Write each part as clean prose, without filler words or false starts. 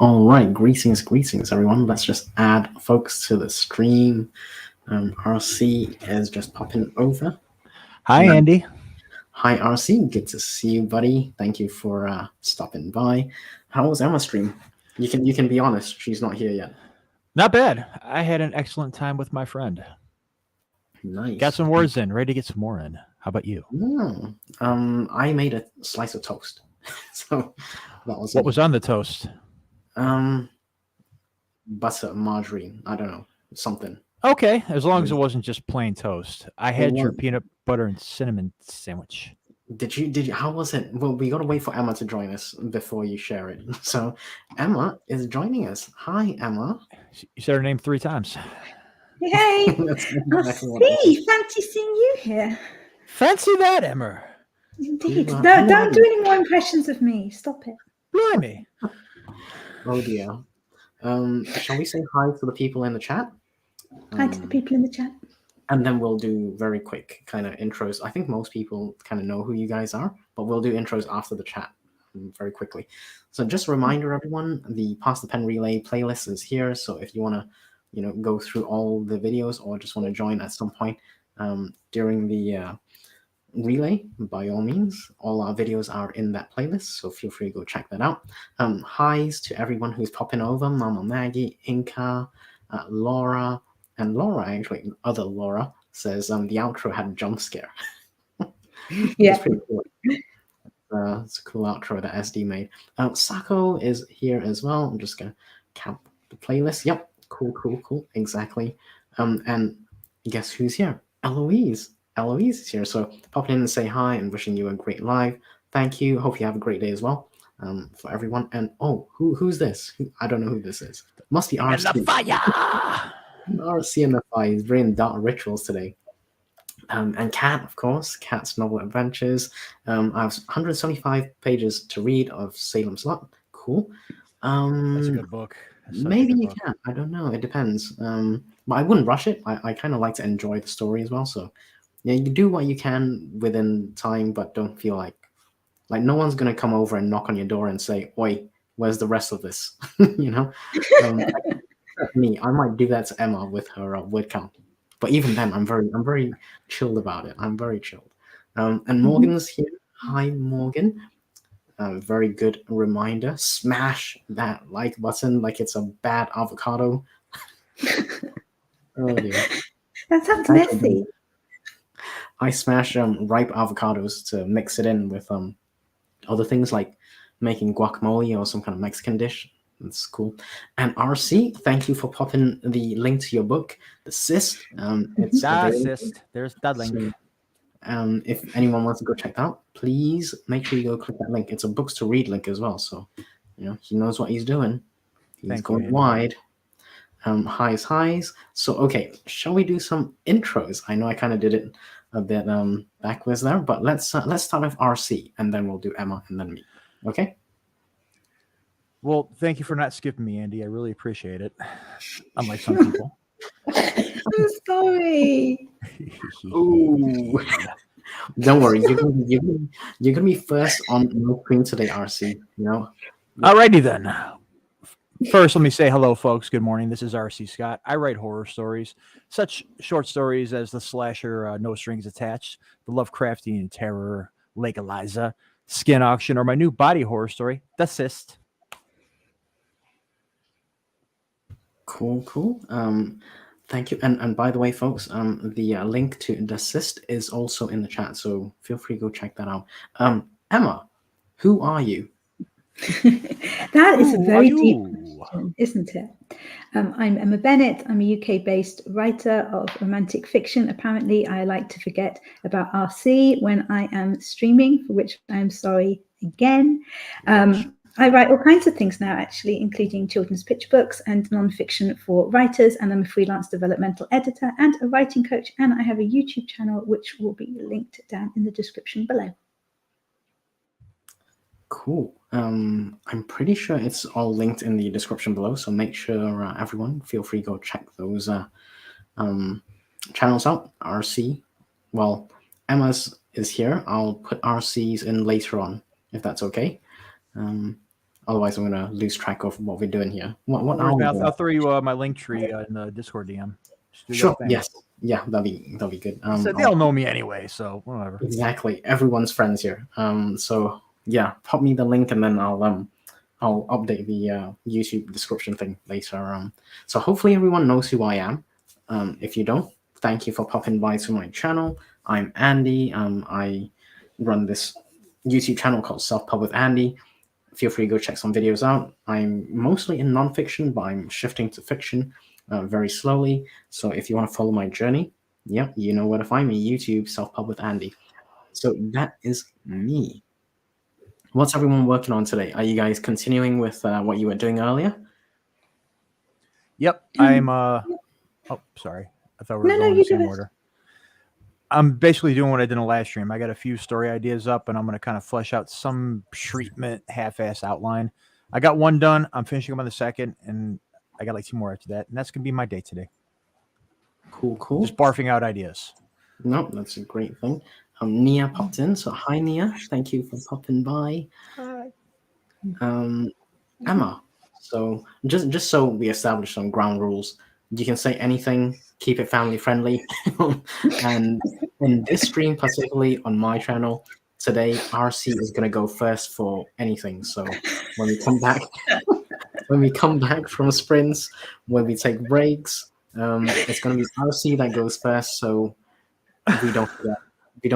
All right, greetings, everyone. Let's just add folks to the stream. RC is just popping over. Hi, Andy. Hi, RC. Good to see you, buddy. Thank you for stopping by. How was Emma's stream? You can be honest. She's not here yet. Not bad. I had an excellent time with my friend. Nice. Got some words in, ready to get some more in. How about you? I made a slice of toast. So that was What was on the toast? Butter, margarine. I don't know, something. Okay, as long as it wasn't just plain toast. I had your what? peanut butter and cinnamon sandwich. Did you? How was it? Well, we gotta wait for Emma to join us before you share it. So, Emma is joining us. Hi, Emma. You said her name 3 times. Hey, That's I exactly what it see. Fancy seeing you here. Fancy that, Emma. Indeed. Who, uh, No, who don't are do you? any more impressions of me. Stop it. Blimey. Oh dear. Shall we say hi to the people in the chat? Hi to the people in the chat. And then we'll do very quick kind of intros. I think most people kind of know who you guys are, but we'll do intros after the chat very quickly. So just a reminder, everyone, the Pass the Pen Relay playlist is here. So if you want to, go through all the videos or just want to join at some point during the relay, by all means, all our videos are in that playlist. So feel free to go check that out. Highs to everyone who's popping over, Mama Maggie, Inca, Laura, and Laura, actually, other Laura, says the outro had a jump scare. Yeah. It's pretty cool. It's a cool outro that SD made. Sako is here as well. I'm just going to cap the playlist. Yep, cool. Exactly. And guess who's here? Eloise. Eloise is here. So pop in and say hi and wishing you a great live. Thank you. Hope you have a great day as well. For everyone. And who's this? I don't know who this is. Must be RC. And the fire! RC and the Fire is bringing dark rituals today. And Cat, of course, Cat's novel adventures. I have 175 pages to read of Salem's Lot. Cool. That's a good book. Maybe you can. I don't know. It depends. But I wouldn't rush it. I kind of like to enjoy the story as well. So yeah, you do what you can within time, but don't feel like no one's gonna come over and knock on your door and say, "Oi, where's the rest of this?" Me, I might do that to Emma with her word count. But even then, I'm very chilled about it. I'm very chilled. And Morgan's here. Hi, Morgan. Very good reminder. Smash that like button like it's a bad avocado. Oh dear. That sounds messy. I smash ripe avocados to mix it in with other things like making guacamole or some kind of Mexican dish. That's cool. And RC, thank you for popping the link to your book, The Cyst. It's Cyst. There's that link. So, if anyone wants to go check that out, please make sure you go click that link. It's a books to read link as well. So, he knows what he's doing. He's going wide. Highs. So, okay, shall we do some intros? I know I kind of did it a bit backwards there, but let's start with RC, and then we'll do Emma and then me. Okay. Well, thank you for not skipping me, Andy. I really appreciate it. Unlike some people. I'm sorry. Ooh. Don't worry, you're gonna be first on my screen today, RC. Alrighty then. First, let me say hello, folks. Good morning. This is RC Scott. I write horror stories, such short stories as the slasher No Strings Attached, the Lovecraftian Terror, Lake Eliza, Skin Auction, or my new body horror story, The Cyst. Cool. Thank you. And by the way, folks, the link to The Cyst is also in the chat, so feel free to go check that out. Emma, who are you? That is a very deep question, isn't it? I'm Emma Bennett. I'm a UK-based writer of romantic fiction. Apparently, I like to forget about RC when I am streaming, for which I'm sorry again. I write all kinds of things now, actually, including children's picture books and non-fiction for writers, and I'm a freelance developmental editor and a writing coach, and I have a YouTube channel, which will be linked down in the description below. Cool. I'm pretty sure it's all linked in the description below, so make sure everyone feel free to go check those channels out. RC, well, Emma's is here. I'll put RC's in later on, if that's okay. Otherwise, I'm gonna lose track of what we're doing here. What Don't worry, are we man. doing? I'll throw you my link tree in the Discord DM. Just do your Sure. thing. Yes. Yeah. That'll be good. So they all know me anyway, so whatever. Exactly. Everyone's friends here. So yeah, pop me the link and then I'll update the YouTube description thing later. So hopefully everyone knows who I am. If you don't, thank you for popping by to my channel. I'm Andy. I run this YouTube channel called Self Pub with Andy. Feel free to go check some videos out. I'm mostly in nonfiction, but I'm shifting to fiction very slowly. So if you want to follow my journey, yeah, you know where to find me. YouTube, Self Pub with Andy. So that is me. What's everyone working on today? Are you guys continuing with what you were doing earlier? Yep, I'm. Oh, sorry. I thought we were going in the same order. I'm basically doing what I did in the last stream. I got a few story ideas up, and I'm going to kind of flesh out some treatment half-ass outline. I got one done. I'm finishing up on the second, and I got like 2 more after that, and that's going to be my day today. Cool. Just barfing out ideas. No, that's a great thing. Nia popped in, so hi Nia. Thank you for popping by. Hi. Emma. So just so we establish some ground rules, you can say anything, keep it family friendly. And in this stream, particularly on my channel, today RC is gonna go first for anything. So when we come back from sprints, when we take breaks, it's gonna be RC that goes first, so we don't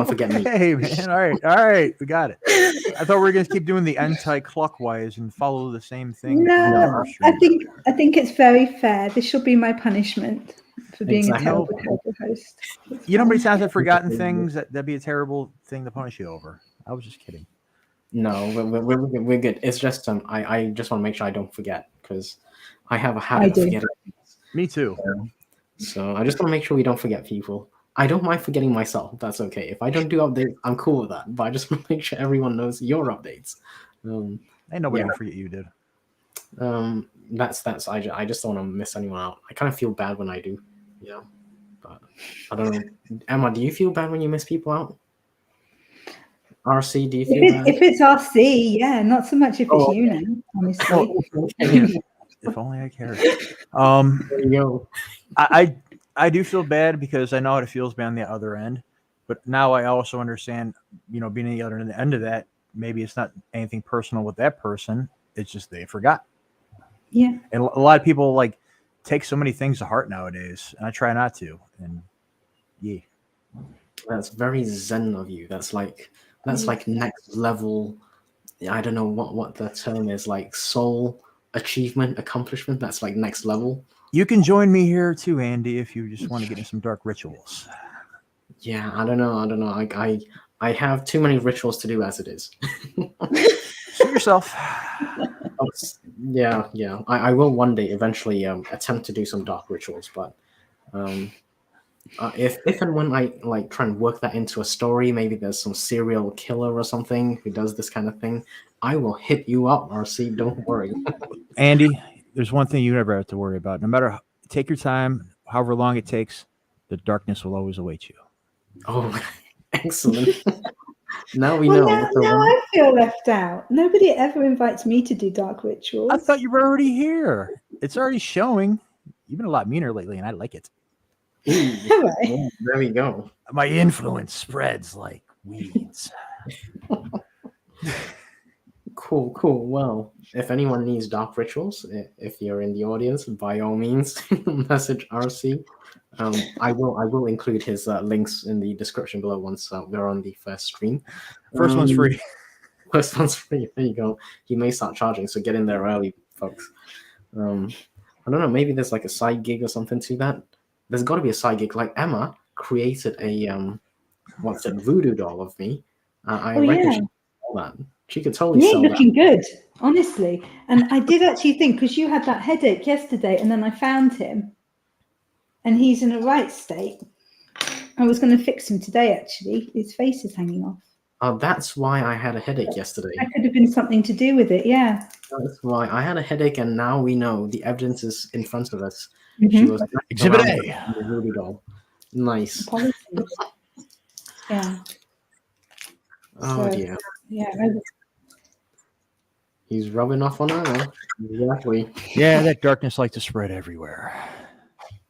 forget me. Hey man, all right, we got it. I thought we were gonna keep doing the anti-clockwise and follow the same thing. No, I think it's very fair. This should be my punishment for being a terrible host. You know how many times I've forgotten things? That'd be a terrible thing to punish you over. I was just kidding. No, we're good. It's just I just want to make sure I don't forget because I have a habit of forgetting. Me too. So I just want to make sure we don't forget people. I don't mind forgetting myself. That's okay. If I don't do updates, I'm cool with that. But I just want to make sure everyone knows your updates. Ain't nobody gonna forget you did. That's I just don't want to miss anyone out. I kind of feel bad when I do, but I don't know. Emma, do you feel bad when you miss people out? RC, do you feel bad? If it's RC, yeah, not so much if it's you now, honestly. If only I cared. There you go. I do feel bad because I know how it feels being on the other end, but now I also understand, being on the other end of that, maybe it's not anything personal with that person. It's just they forgot. Yeah. And a lot of people take so many things to heart nowadays, and I try not to. And yeah. That's very zen of you. That's like next level. I don't know what the term is, like soul achievement, accomplishment. That's like next level. You can join me here too, Andy, if you just want to get into some dark rituals. Yeah, I don't know. I have too many rituals to do as it is. Suit yourself. Yeah. I will one day eventually attempt to do some dark rituals, but if and when I try and work that into a story, maybe there's some serial killer or something who does this kind of thing, I will hit you up, RC. Don't worry. Andy, there's one thing you never have to worry about. No matter take your time, however long it takes, the darkness will always await you. Oh, excellent. Now we know. Now I feel left out. Nobody ever invites me to do dark rituals. I thought you were already here. It's already showing. You've been a lot meaner lately, and I like it. Right. There we go. My influence spreads like weeds. Cool. Well, if anyone needs dark rituals, if you're in the audience, by all means, message RC. I will include his links in the description below once we're on the first stream. First one's free. First one's free. There you go. He may start charging, so get in there early, folks. I don't know. Maybe there's like a side gig or something to that. There's got to be a side gig. Like Emma created a voodoo doll of me. I reckon she could sell that. She could totally sell that. Looking good, honestly. And I did actually think, because you had that headache yesterday, and then I found him, and he's in a right state. I was going to fix him today, actually. His face is hanging off. That's why I had a headache yesterday. That could have been something to do with it, yeah. That's why I had a headache, and now we know the evidence is in front of us. Mm-hmm. She was Exhibit A. The voodoo doll. Nice. Apologies. Yeah. Oh dear. Yeah. He's rubbing off on her. Exactly. Yeah, that darkness likes to spread everywhere.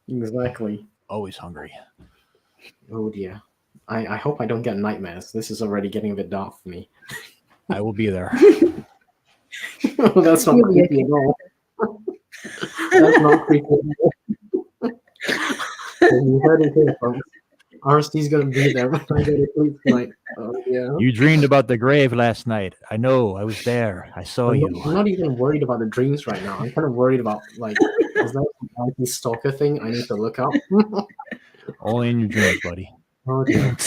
Exactly. Always hungry. Oh dear. I hope I don't get nightmares. This is already getting a bit dark for me. I will be there. Oh, that's not You'll be creepy okay. at all. That's not creepy at all. You heard it here, folks. RST's gonna be there when I go to sleep tonight. Oh yeah. You dreamed about the grave last night. I know. I was there. I saw I'm you. not even worried about the dreams right now. I'm kind of worried about like, is that some IT stalker thing I need to look up? Only in your dreams, buddy. Oh dear.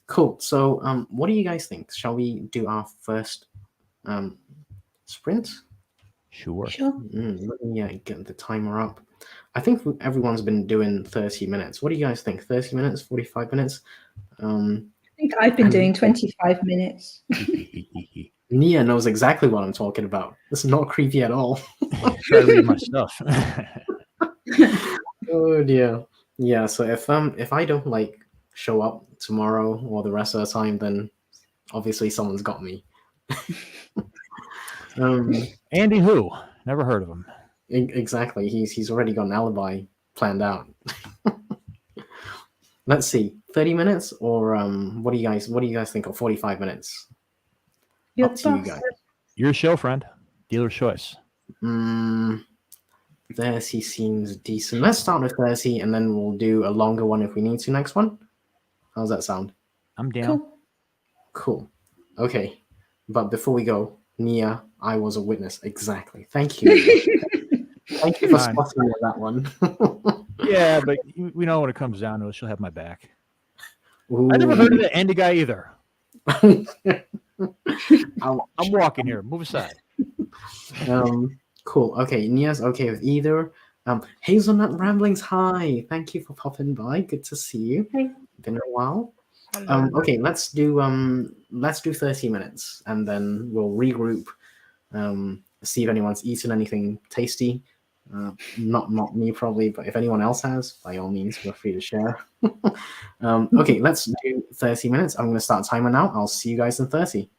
Cool. So, what do you guys think? Shall we do our first sprint? Sure. Sure. Let me get the timer up. I think everyone's been doing 30 minutes. What do you guys think? 30 minutes, 45 minutes? I think I've been doing 25 minutes. Nia knows exactly what I'm talking about. It's not creepy at all. Try reading my stuff. Oh dear. Yeah, so if I don't like show up tomorrow or the rest of the time, then obviously someone's got me. Andy who? Never heard of him. Exactly. He's already got an alibi planned out. Let's see. 30 minutes or what do you guys think of 45 minutes? You're Up the to you boss. guys. Your show, friend. Dealer's choice. 30 seems decent. Let's start with 30 and then we'll do a longer one if we need to next one. How's that sound? I'm down. Cool. Cool. Okay. But before we go, Nia, I was a witness. Exactly. Thank you. Nia. Thank you for Fine. spotting me on that one. Yeah, but we know when it comes down to it, she'll have my back. Ooh. I never heard of the Andy guy either. I'm Ouch. walking here. Move aside. Cool. Okay, Nia's okay with either. Hazelnut Ramblings, hi. Thank you for popping by. Good to see you. Hey. Been a while. Okay, let's do 30 minutes and then we'll regroup. See if anyone's eaten anything tasty. Not me probably, but if anyone else has, by all means, feel free to share. Okay, let's do 30 minutes. I'm going to start timer now. I'll see you guys in 30.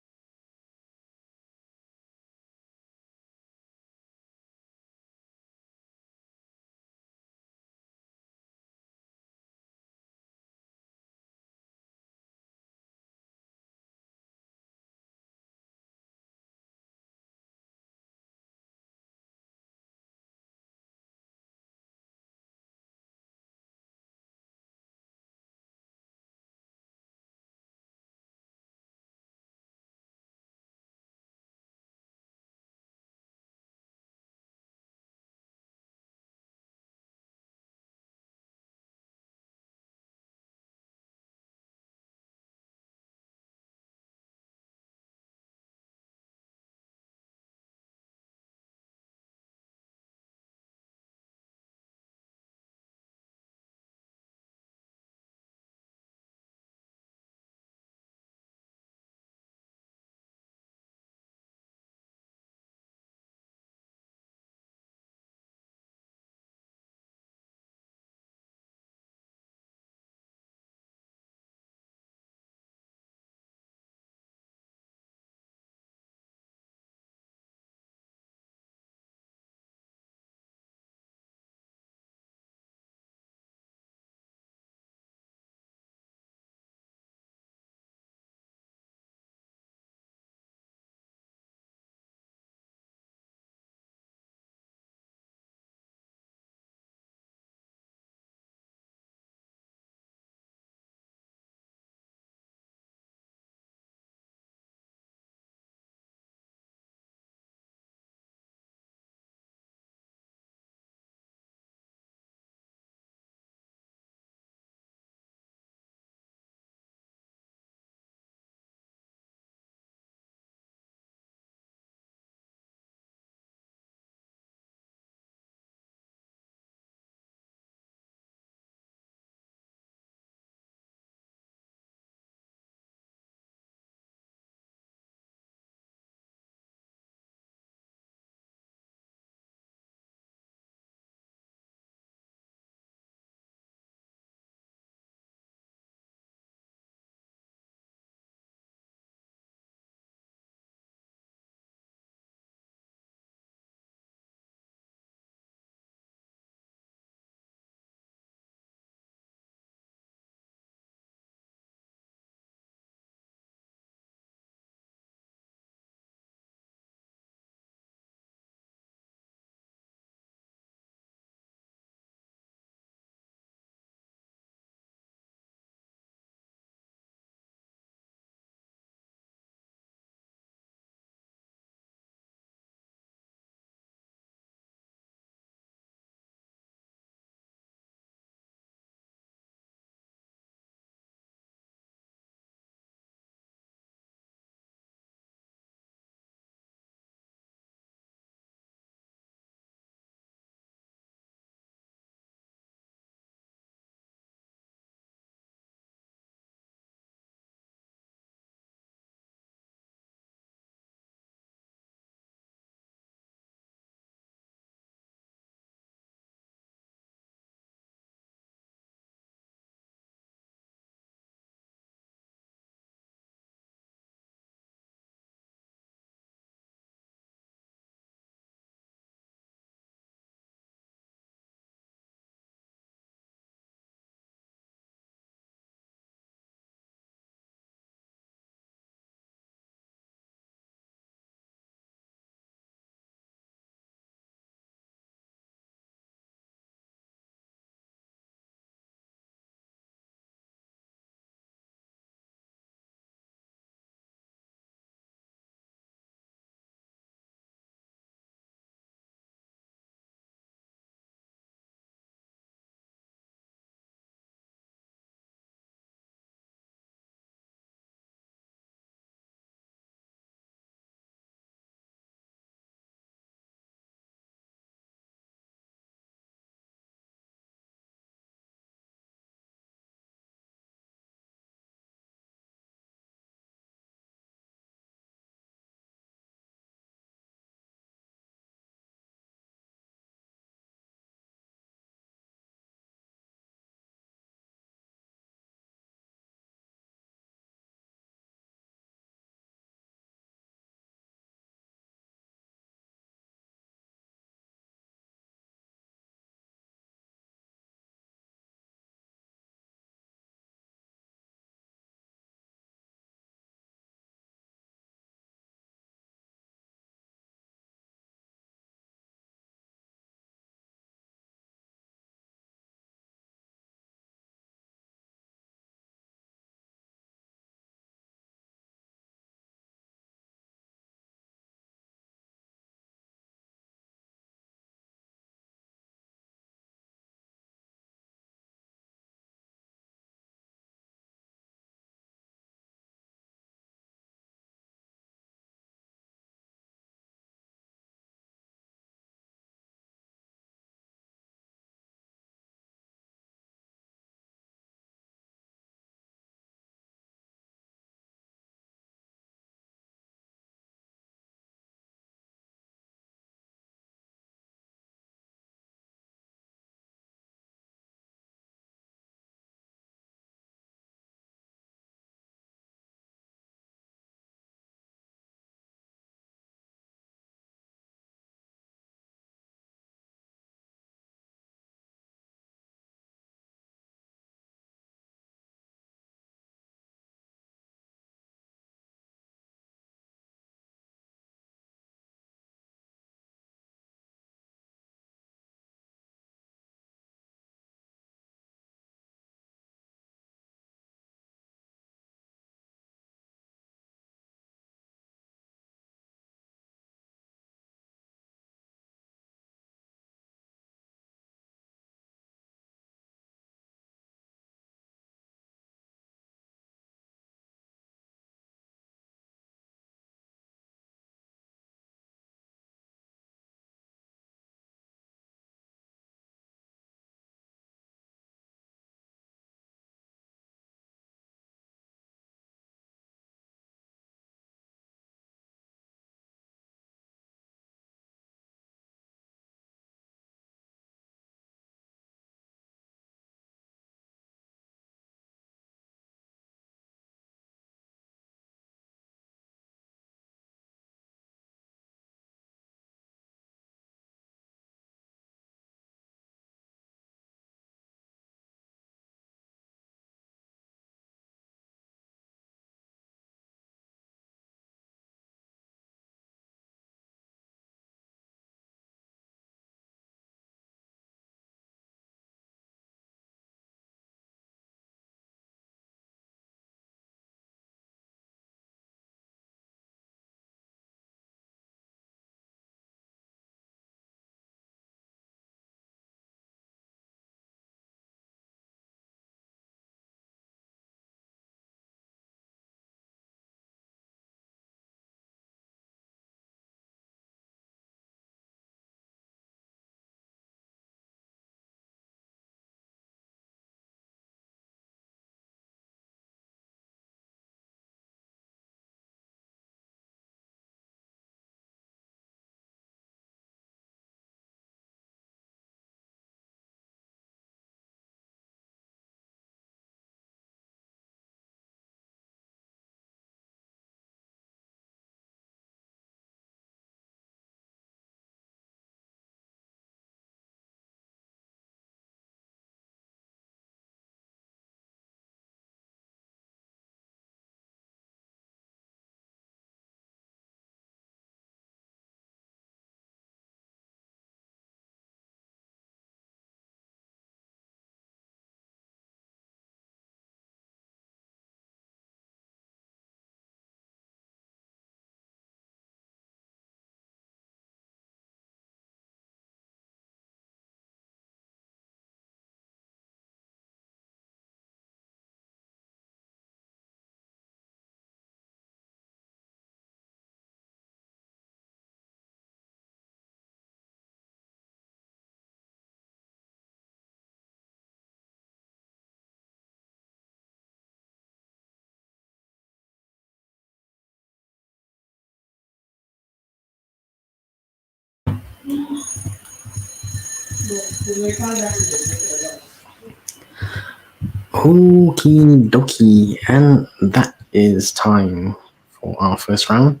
Okie dokie, and that is time for our first round.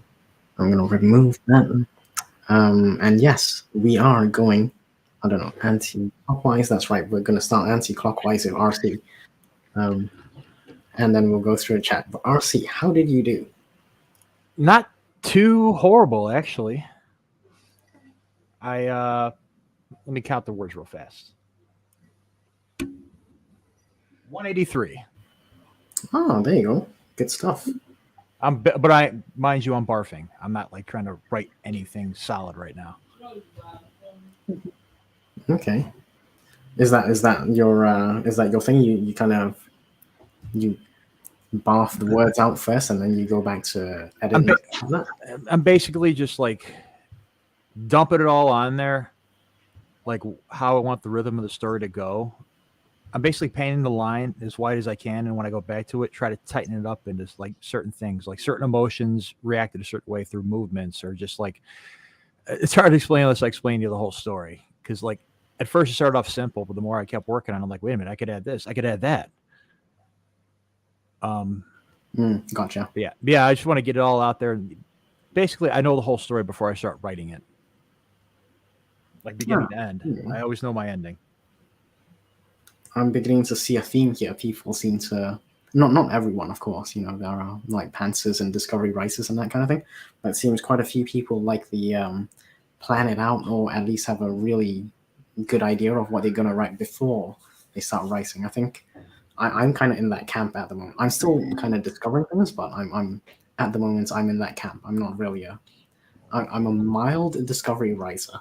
I'm going to remove that. And yes, we are going, I don't know, anti-clockwise. That's right. We're going to start anti-clockwise with RC. And then we'll go through a chat. But RC, how did you do? Not too horrible, actually. Let me count the words real fast. 183. Oh, there you go. Good stuff. Mind you, I'm barfing. I'm not like trying to write anything solid right now. Okay. Is that your thing? You kind of you barf the words out first, and then you go back to editing. I'm basically just like dumping it all on there, like how I want the rhythm of the story to go. I'm basically painting the line as wide as I can, and when I go back to it, try to tighten it up into like certain things, like certain emotions reacted a certain way through movements, or just like it's hard to explain unless I explain to you the whole story. Because like at first it started off simple, but the more I kept working on it, I'm like, wait a minute, I could add this, I could add that. Gotcha. Yeah. I just want to get it all out there. Basically, I know the whole story before I start writing it, like beginning to end. I always know my ending. I'm beginning to see a theme here. People seem to not everyone, of course. You know, there are like pantsers and discovery writers and that kind of thing. But it seems quite a few people like the plan it out, or at least have a really good idea of what they're gonna write before they start writing. I think I'm kind of in that camp at the moment. I'm still kind of discovering things, but I'm at the moment I'm in that camp. I'm not really I'm a mild discovery writer,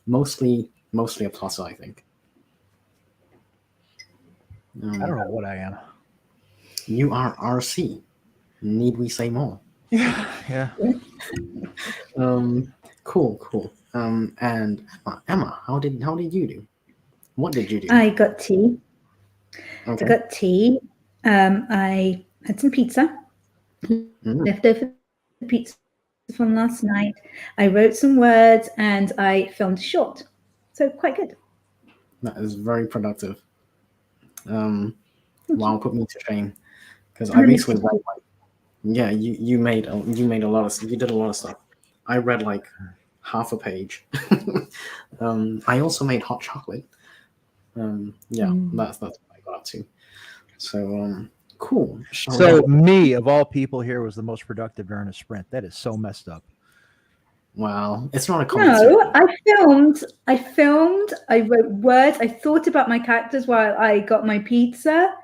mostly a plotter, I think. I don't know what I am. You are RC. Need we say more? Yeah. Cool. And Emma, how did you do? What did you do? I got tea. Okay. I got tea. I had some pizza. Leftover pizza from last night. I wrote some words and I filmed a short. So quite good. That is very productive. Wow, put me to shame, because I basically read like, yeah, you did a lot of stuff. I read like half a page. I also made hot chocolate. That's what I got up to. So cool. So me of all people here was the most productive during a sprint. That is so messed up. Wow, it's not a competition. No, I filmed, I wrote words, I thought about my characters while I got my pizza.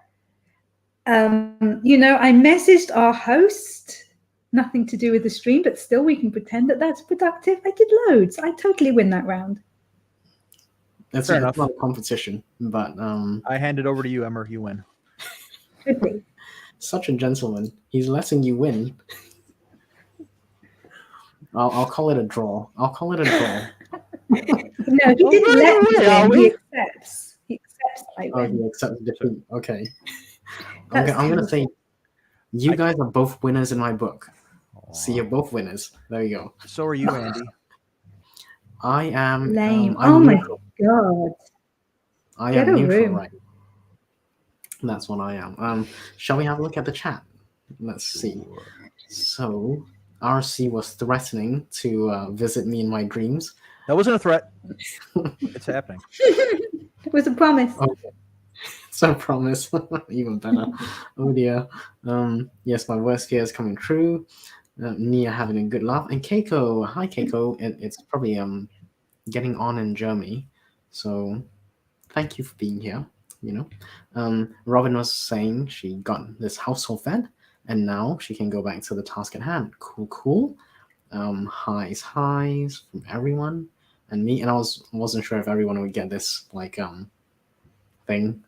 I messaged our host, nothing to do with the stream, but still we can pretend that that's productive. I did loads. I totally win that round. It's not a competition, but I hand it over to you, Emma. You win. Could be. Such a gentleman. He's letting you win. I'll call it a draw. No, he didn't let me win. He accepts. He accepts I win. He accepts defeat. Okay. I'm going to say you guys are both winners in my book. See, you're both winners. There you go. So are you, Andy. I am... Lame. I'm neutral. My God. I am neutral, right? That's what I am. Shall we have a look at the chat? Let's see. So... RC was threatening to visit me in my dreams. That wasn't a threat. It's happening. It was a promise. Okay. It's a promise. Even better. Oh dear. Yes, my worst fear is coming true. Nia having a good laugh. And Keiko. Hi, Keiko. It's probably getting on in Germany. So thank you for being here. Robin was saying she got this household fed. And now she can go back to the task at hand. Cool. Highs from everyone and me. And I wasn't sure if everyone would get this thing.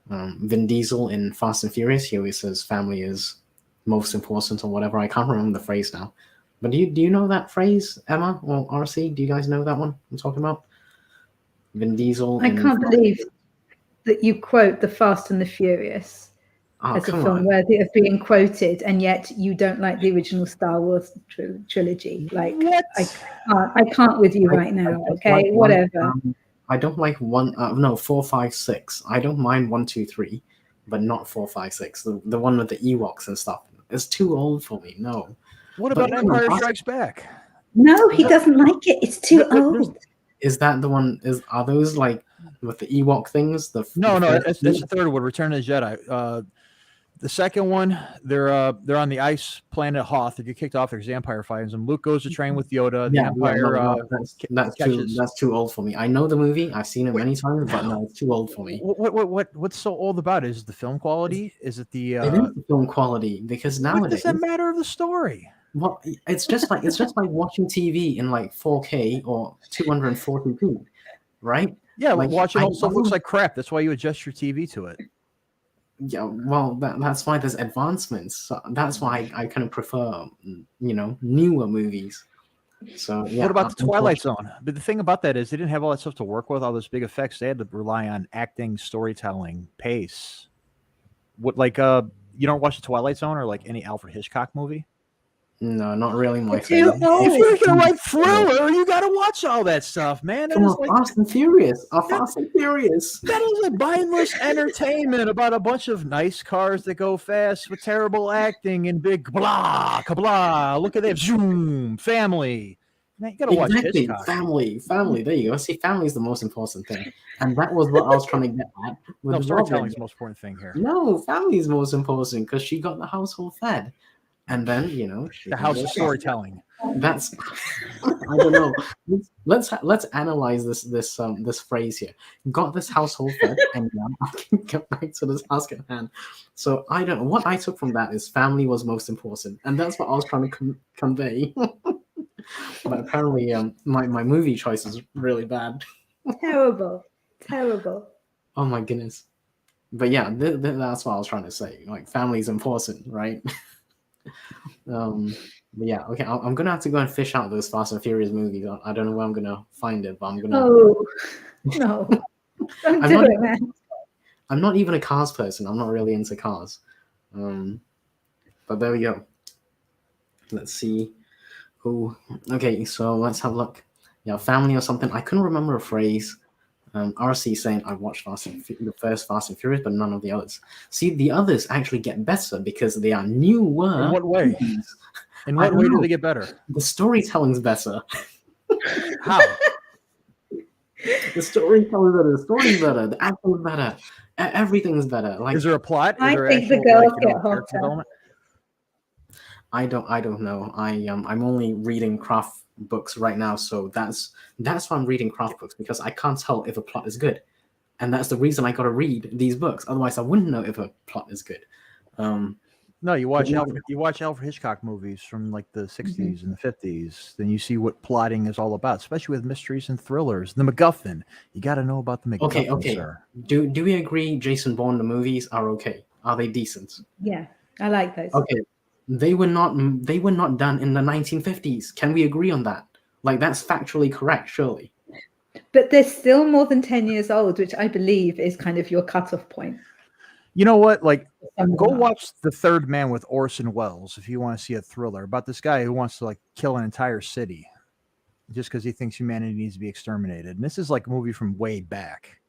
Vin Diesel in Fast and Furious, he always says family is most important or whatever. I can't remember the phrase now. But do you know that phrase, Emma or RC? Do you guys know that one I'm talking about? Vin Diesel. I can't believe that you quote the Fast and the Furious. Oh, as a come film on. worthy of being quoted, and yet you don't like the original Star Wars trilogy. Like, What? I can't with you right now. just Okay, like one, whatever. I don't like one. No, 4, 5, 6. I don't mind 1, 2, 3, but not 4, 5, 6. The one with the Ewoks and stuff. It's too old for me. No. What But about come on, Empire Fast- Strikes Back? No, he doesn't like it. It's too There's- old. Is that the one? Are those like with the Ewok things? No, the it's the third one, Return of the Jedi. The second one, they're on the ice planet Hoth. They get kicked off. There's the Empire fights them. Luke goes to train with Yoda. The Empire no, that's catches. too old for me. I know the movie. I've seen it many times, but no, it's too old for me. What's so old about it? Is it the film quality? Is it the? It is the film quality because What nowadays, does that matter of the story? well, it's just like watching TV in like 4K or 240p, right? Yeah, Like, watching I old stuff don't- looks like crap. That's why you adjust your TV to it. Yeah, well, that's why there's advancements. So that's why I kind of prefer, newer movies. So yeah. What about the Twilight Zone? But the thing about that is they didn't have all that stuff to work with, all those big effects. They had to rely on acting, storytelling, pace. What you don't watch the Twilight Zone or like any Alfred Hitchcock movie? No, not really my Too thing. old. If you're gonna write thriller, you gotta watch all that stuff, man. That Come is on, like Fast and Furious. Fast and Furious. that is a mindless entertainment about a bunch of nice cars that go fast with terrible acting and big blah kablah. Look at that zoom family. Man, you gotta watch Exactly. Hitchcock. Family. There you go. See, family is the most important thing, and that was what I was trying to get at. With No, storytelling Robin. is the most important thing here. No, family is most important because she got the household fed, and then she The can house go of shop. storytelling. That's I don't know. Let's analyze this phrase here. Got this household fed, and now I can get back to this task at hand. So I don't. What I took from that is family was most important, and that's what I was trying to convey. But apparently, my movie choice is really bad. Terrible. Oh my goodness. But yeah, that's what I was trying to say. Like, family is important, right? But yeah, okay. I'm gonna have to go and fish out those Fast and Furious movies. I don't know where I'm gonna find it, but I'm gonna. Oh no! Don't I'm do not- it, man. I'm not even a cars person. I'm not really into cars. But there we go. Let's see. Oh, okay. So let's have a look. Yeah, family or something. I couldn't remember a phrase. RC saying I watched the first Fast and Furious, but none of the others. See, the others actually get better because they are newer. In what way? movies. In I what way don't do know. they get better? The storytelling's better. How? The storytelling's better. The story's better. The acting's better. Everything's better. Like, Is there a plot? Is I there think the actual, girls get character hotter. development? I don't know. I'm only reading craft books right now, so that's why I'm reading craft books, because I can't tell if a plot is good, and that's the reason I got to read these books. Otherwise, I wouldn't know if a plot is good. No, you watch Yeah. Alfred Hitchcock movies from like the 60s and the 50s. Then you see what plotting is all about, especially with mysteries and thrillers. The MacGuffin. You got to know about the MacGuffin, Okay. sir. Do we agree Jason Bourne the movies are okay? Are they decent? Yeah, I like those. Okay. They were not done in the 1950s. Can we agree on that? Like, that's factually correct, surely. But they're still more than 10 years old, which I believe is kind of your cutoff point. You know what? Like, Some go of them are. watch The Third Man with Orson Welles if you want to see a thriller about this guy who wants to like kill an entire city just because he thinks humanity needs to be exterminated. And this is like a movie from way back,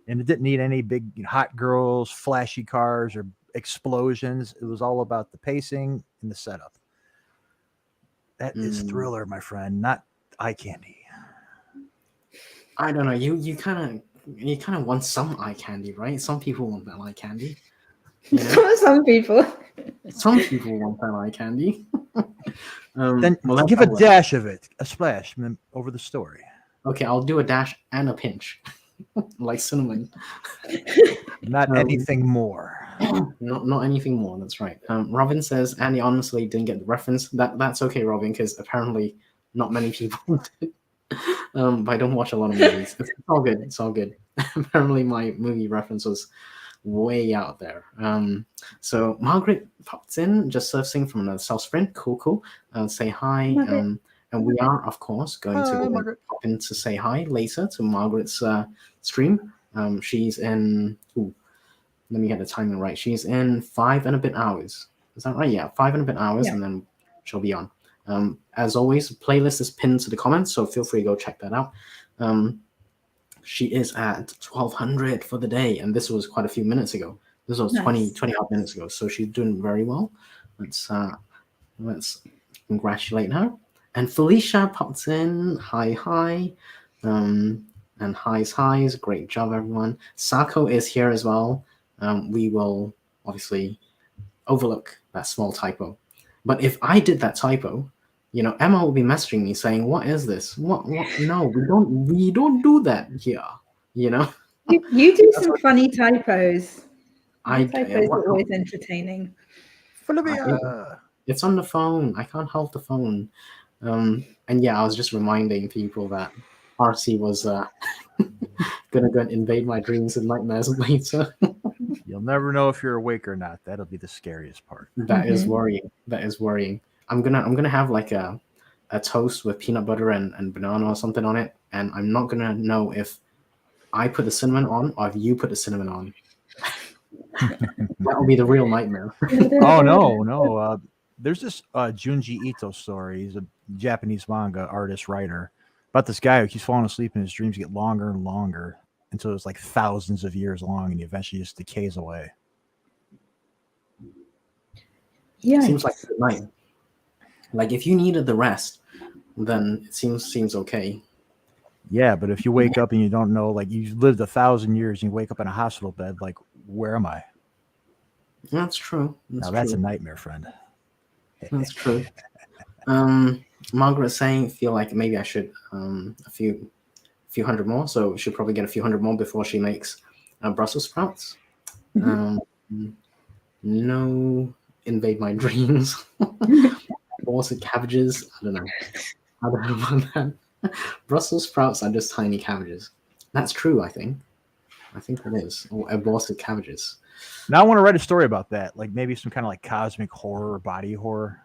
and it didn't need any big hot girls, flashy cars, or explosions. It was all about the pacing and the setup. That is thriller, my friend, not eye candy. I don't know. You kind of want some eye candy, right? Some people want that eye candy. You know? Some people. Some people want that eye candy. Then well, give a that's- dash of it, a splash over the story. Okay, I'll do a dash and a pinch, like cinnamon. Not anything more. Not anything more. That's right. Robin says Andy honestly didn't get the reference. That's okay, Robin, because apparently not many people did. But I don't watch a lot of movies. It's all good. It's all good. Apparently my movie reference was way out there. So Margaret popped in, just surfacing from another South Sprint. Cool. Say hi. And we are, of course, going to pop in to say hi later to Margaret's stream. She's in let me get the timing right. She's in 5 and a bit hours. Is that right? Yeah, 5 and a bit hours, Yeah. and then she'll be on. As always, playlist is pinned to the comments, so feel free to go check that out. She is at 1200 for the day, and this was quite a few minutes ago. This was Nice. 20 odd minutes ago, so she's doing very well. Let's congratulate her. And Felicia pops in. Hi. And highs. Great job, everyone. Sako is here as well. We will obviously overlook that small typo. But if I did that typo, Emma will be messaging me saying, "What is this? What? No, we don't do that here." You do some funny typos. Typos are always entertaining. It's on the phone. I can't help the phone. And yeah, I was just reminding people that RC was gonna go and invade my dreams and nightmares later. You'll never know if you're awake or not. That'll be the scariest part. That is worrying. That is worrying. I'm gonna have like a toast with peanut butter and banana or something on it, and I'm not gonna know if I put the cinnamon on or if you put the cinnamon on. That will be the real nightmare. Oh no. There's this Junji Ito story. He's a Japanese manga artist, writer, about this guy who keeps falling asleep and his dreams get longer and longer until it's like thousands of years long, and he eventually just decays away. Yeah. Seems like a good night. Like if you needed the rest, then it seems okay. Yeah, but if you wake up and you don't know, like you've lived 1,000 years and you wake up in a hospital bed, like where am I? That's true. That's a nightmare, friend. That's true. Margaret's saying, feel like maybe I should a few hundred more, so she'll probably get a few hundred more before she makes Brussels sprouts. No, invade my dreams. Also cabbages. I don't know about that. Brussels sprouts are just tiny cabbages. That's true, I think it is. Or aborted cabbages. Now I want to write a story about that, like maybe some kind of like cosmic horror or body horror.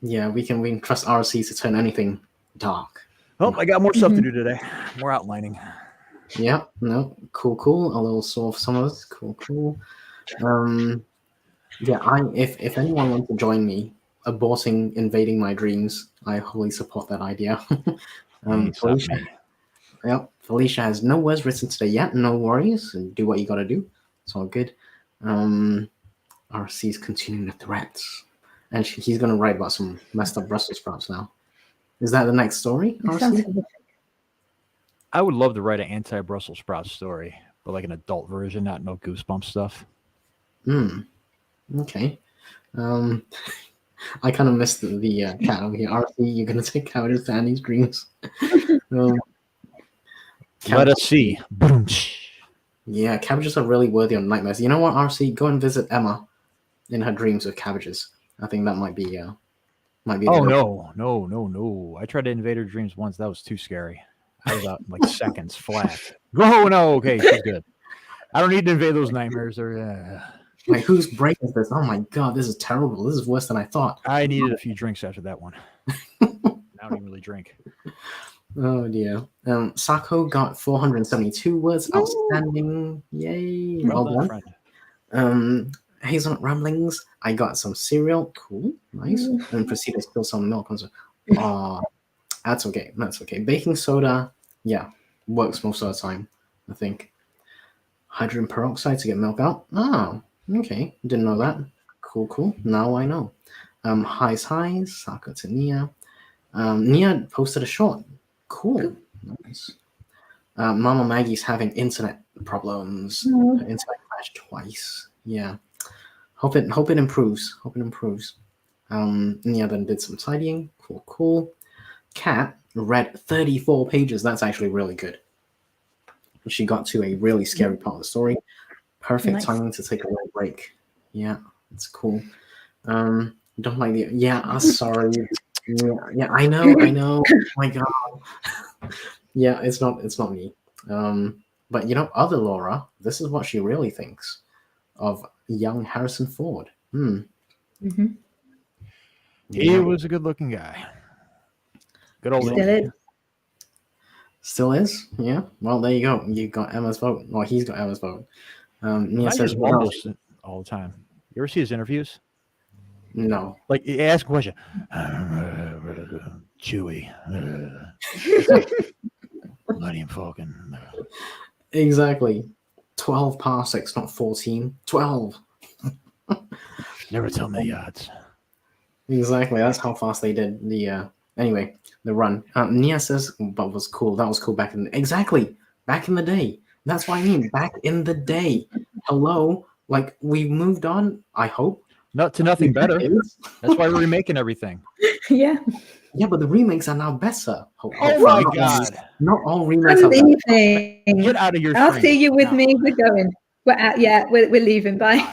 Yeah, we can trust RC to turn anything dark. Oh, I got more stuff to do today. More outlining. Yeah, no, cool. A little sore for some of us. Cool. Yeah, if anyone wants to join me aborting invading my dreams, I wholly support that idea. Felicia has no words written today yet. No worries. Do what you gotta do. It's all good. RC's continuing the threats. And he's gonna write about some messed up Brussels sprouts now. Is that the next story, RC? I would love to write an anti-Brussels sprout story, but like an adult version, not no Goosebumps stuff. Okay. I kind of missed the chat over here. RC, you're gonna take cabbages to Andy's dreams. Let us see. Yeah, cabbages are really worthy on nightmares. You know what, RC? Go and visit Emma in her dreams with cabbages. I think that might be. Oh no! I tried to invade her dreams once. That was too scary. I was out in like seconds flat. Oh no! Okay, she's good. I don't need to invade those nightmares. Like, whose brain is this? Oh my god, this is terrible. This is worse than I thought. I needed a few drinks after that one. I don't even really drink. Oh dear. Sako got 472 words. Outstanding. Yay. Well done. Friend. Hazelnut Ramblings. I got some cereal. Cool. Nice. And proceeded to spill some milk. That's okay. Baking soda. Yeah. Works most of the time, I think. Hydrogen peroxide to get milk out. Oh, okay. Didn't know that. Cool. Now I know. Highs. Sako to Nia. Nia posted a short. Cool. Nice. Mama Maggie's having internet problems. Her internet crashed twice. Yeah. Hope it improves. Nia then did some tidying. Cool. Kat read 34 pages. That's actually really good. She got to a really scary part of the story. Perfect timing to take a little break. Yeah, it's cool. Don't like the sorry. Yeah, I know. Oh my god. Yeah, it's not me. But other Laura, this is what she really thinks of young Harrison Ford. He was a good-looking guy. Good old. Still is? Yeah. Well, there you go. You got Emma's vote. Well, he's got Emma's vote. Nia I says just what else? almost all the time. You ever see his interviews? No. Like, you ask a question. Chewy. Millennium Falcon. Exactly. 12 parsecs, not 14. 12. Never tell me the odds. Exactly. That's how fast they did the anyway, the run. Nia says, but was cool. That was cool back in exactly back in the day. That's what I mean. Back in the day. Hello. Like we've moved on, I hope. Not to nothing better. That's why we're remaking everything. Yeah. Yeah, but the remakes are now better. Oh my God. Not all remakes are better. Leaving. Get out of your I'll stream. see you with No. me. We're going. We're out. Yeah, we're leaving. Bye.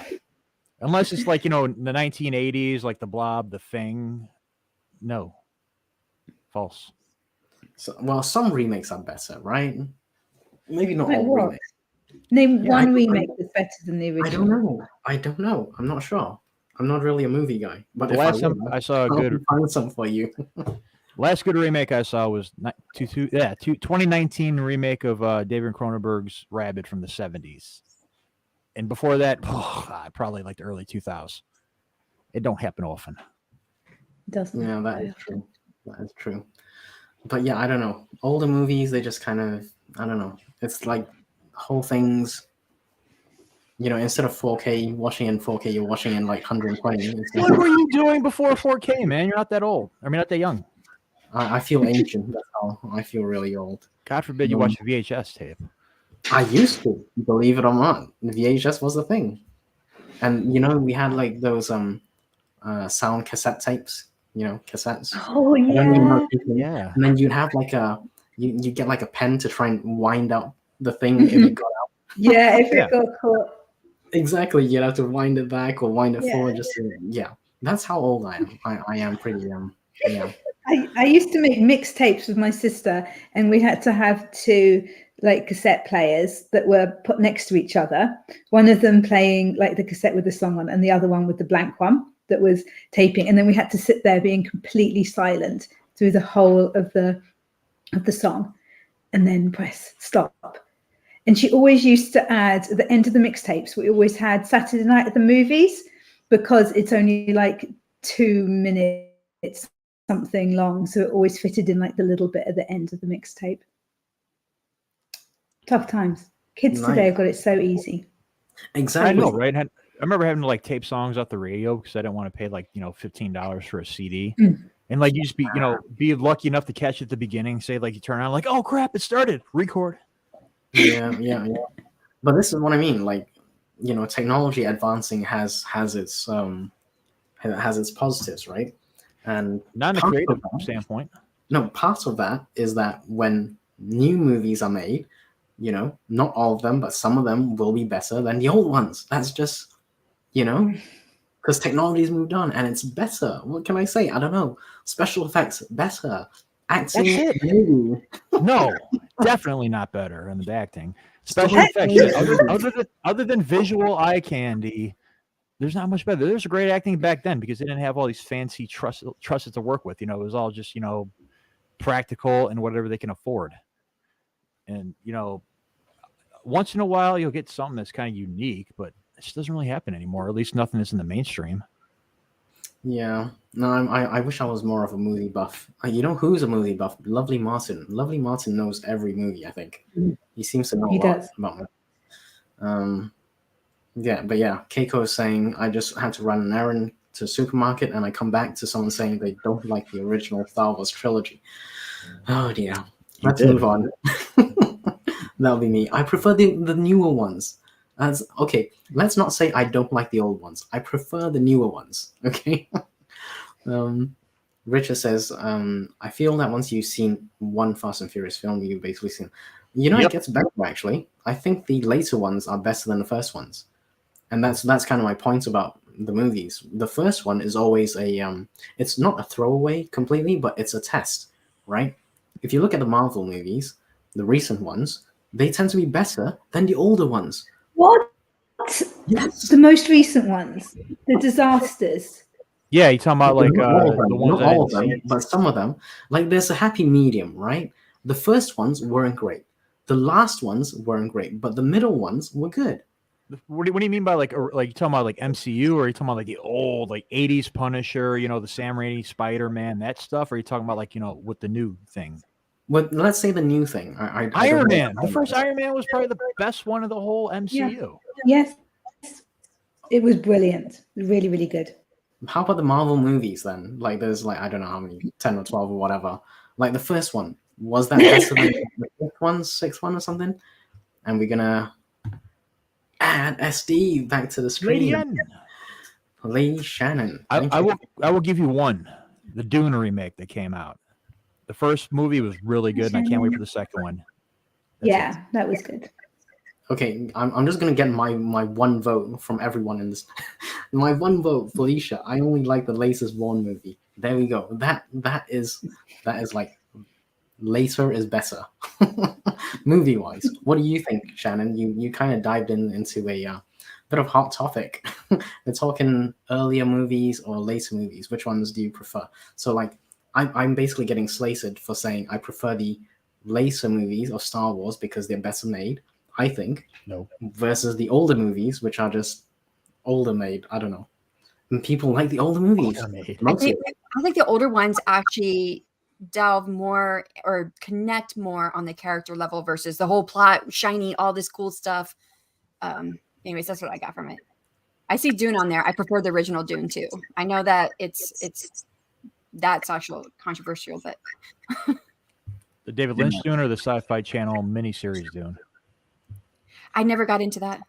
Unless it's like, the 1980s, like The Blob, The Thing. No. False. So, well, some remakes are better, right? Maybe not Like all what? remakes. Name Yeah, one remake that's better than the I original. don't know. I don't know. I'm not sure. I'm not really a movie guy. But The if last I time were, I saw a I'll good find some for you. last good remake I saw was 2019 remake of David Cronenberg's Rabid from the 70s. And before that, probably like the early 2000s. It don't happen often. Doesn't. Yeah, that is true. That is true. But yeah, I don't know. Older movies, they just kind of, I don't know. It's like whole things, instead of 4K, watching in 4K, you're watching in like 120. What were you doing before 4K, man? You're not that old. I mean, not that young. I feel ancient. That's how I feel really old. God forbid you watch a VHS tape. I used to, believe it or not. VHS was the thing. And, we had like those sound cassette tapes, cassettes. Oh I don't even know yeah. if you can- Yeah. And then you'd have like you get like a pen to try and wind up the thing if it got out. Yeah. If Yeah. it got caught. Exactly. You'd have to wind it back or wind it Yeah. forward. That's how old I am. I am pretty yeah. I used to make mixtapes with my sister, and we had to have two like cassette players that were put next to each other. One of them playing like the cassette with the song on, and the other one with the blank one that was taping. And then we had to sit there being completely silent through the whole of the song, and then press stop. And she always used to add at the end of the mixtapes, we always had Saturday Night at the Movies, because it's only like 2 minutes something long, so it always fitted in like the little bit at the end of the mixtape. Tough times. Kids Nice. today have got it so easy. Exactly. I know, right? I remember having to like tape songs off the radio because I didn't want to pay like, $15 for a CD. And like you just be lucky enough to catch it at the beginning. Say like you turn on like, oh crap, it started. Record. Yeah. But this is what I mean. Like, technology advancing has its positives, right? And Not in a part creative of that- standpoint. No, part of that is that when new movies are made, not all of them, but some of them will be better than the old ones. That's just, because technology's moved on and it's better. What can I say? I don't know. Special effects better. Acting, That's it. maybe. No, definitely not better in the acting. Special That's effects, other than visual eye candy, there's not much better. There's great acting back then because they didn't have all these fancy trusses to work with. It was all just, practical and whatever they can afford. And, once in a while you'll get something that's kind of unique, but it just doesn't really happen anymore. At least nothing that's in the mainstream. Yeah. No, I wish I was more of a movie buff. You know who's a movie buff? Lovely Martin. Lovely Martin knows every movie, I think. He seems to know He a lot does. about it. Yeah, but yeah, Keiko is saying, I just had to run an errand to the supermarket and I come back to someone saying they don't like the original Star Wars trilogy. Oh dear. Let's move on. That'll be me. I prefer the newer ones. Okay, let's not say I don't like the old ones. I prefer the newer ones. Okay. Richard says, I feel that once you've seen one Fast and Furious film, you've basically seen. Yep. It gets better actually. I think the later ones are better than the first ones, and that's kind of my point about the movies. The first one is always it's not a throwaway completely, but it's a test, right? If you look at the Marvel movies, the recent ones, they tend to be better than the older ones. What? Yes. The most recent ones, the disasters. Yeah, you talking about like Not all of them, the ones not all of I them, didn't see. but some of them. Like there's a happy medium, right? The first ones weren't great. The last ones weren't great, but the middle ones were good. What do you mean by like you talking about like MCU, or are you talking about like the old like 80s Punisher, the Sam Raimi Spider-Man, that stuff? Or are you talking about like, with the new thing? Well, let's say the new thing. I Iron don't know. Man. The first Iron Man was probably the best one of the whole MCU. Yes. It was brilliant. Really, really good. How about the Marvel movies then? Like there's like, I don't know how many, 10 or 12 or whatever. Like the first one, was that better than the fifth one, sixth one or something? And we're gonna add SD back to the screen. Lady Shannon. I will give you one. The Dune remake that came out. The first movie was really good, and I can't wait for the second one. That's that was good. Okay, I'm just gonna get my one vote from everyone in this. My one vote, Felicia. I only like the latest Bourne movie. There we go. That is like later is better, movie wise. What do you think, Shannon? You kind of dived into a bit of hot topic. We're talking earlier movies or later movies. Which ones do you prefer? So like, I'm basically getting slated for saying I prefer the later movies of Star Wars because they're better made, I think. No. Versus the older movies, which are just older made. I don't know. And people like the older movies. I think the older ones actually delve more or connect more on the character level versus the whole plot, shiny, all this cool stuff. Anyways, that's what I got from it. I see Dune on there. I prefer the original Dune too. I know that that's actually controversial, but the David Lynch Dune or the Sci-Fi Channel miniseries Dune? I never got into that.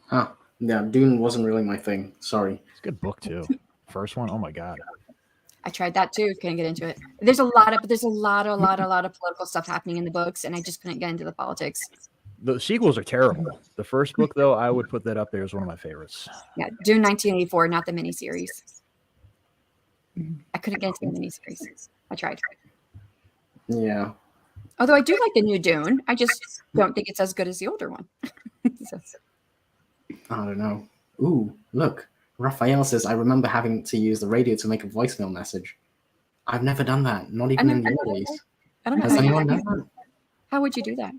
Huh. Yeah, Dune wasn't really my thing. Sorry. It's a good book too. First one, oh my god. I tried that too. Couldn't get into it. There's a lot of political stuff happening in the books, and I just couldn't get into the politics. The sequels are terrible. The first book, though, I would put that up there as one of my favorites. Yeah, Dune 1984, not the miniseries. I couldn't get into the miniseries. I tried. Yeah. Although I do like the new Dune, I just don't think it's as good as the older one. So. I don't know. Ooh, look. Raphael says, I remember having to use the radio to make a voicemail message. I've never done that. Not even in the old days. I don't know. Has anyone done that? How would you do that?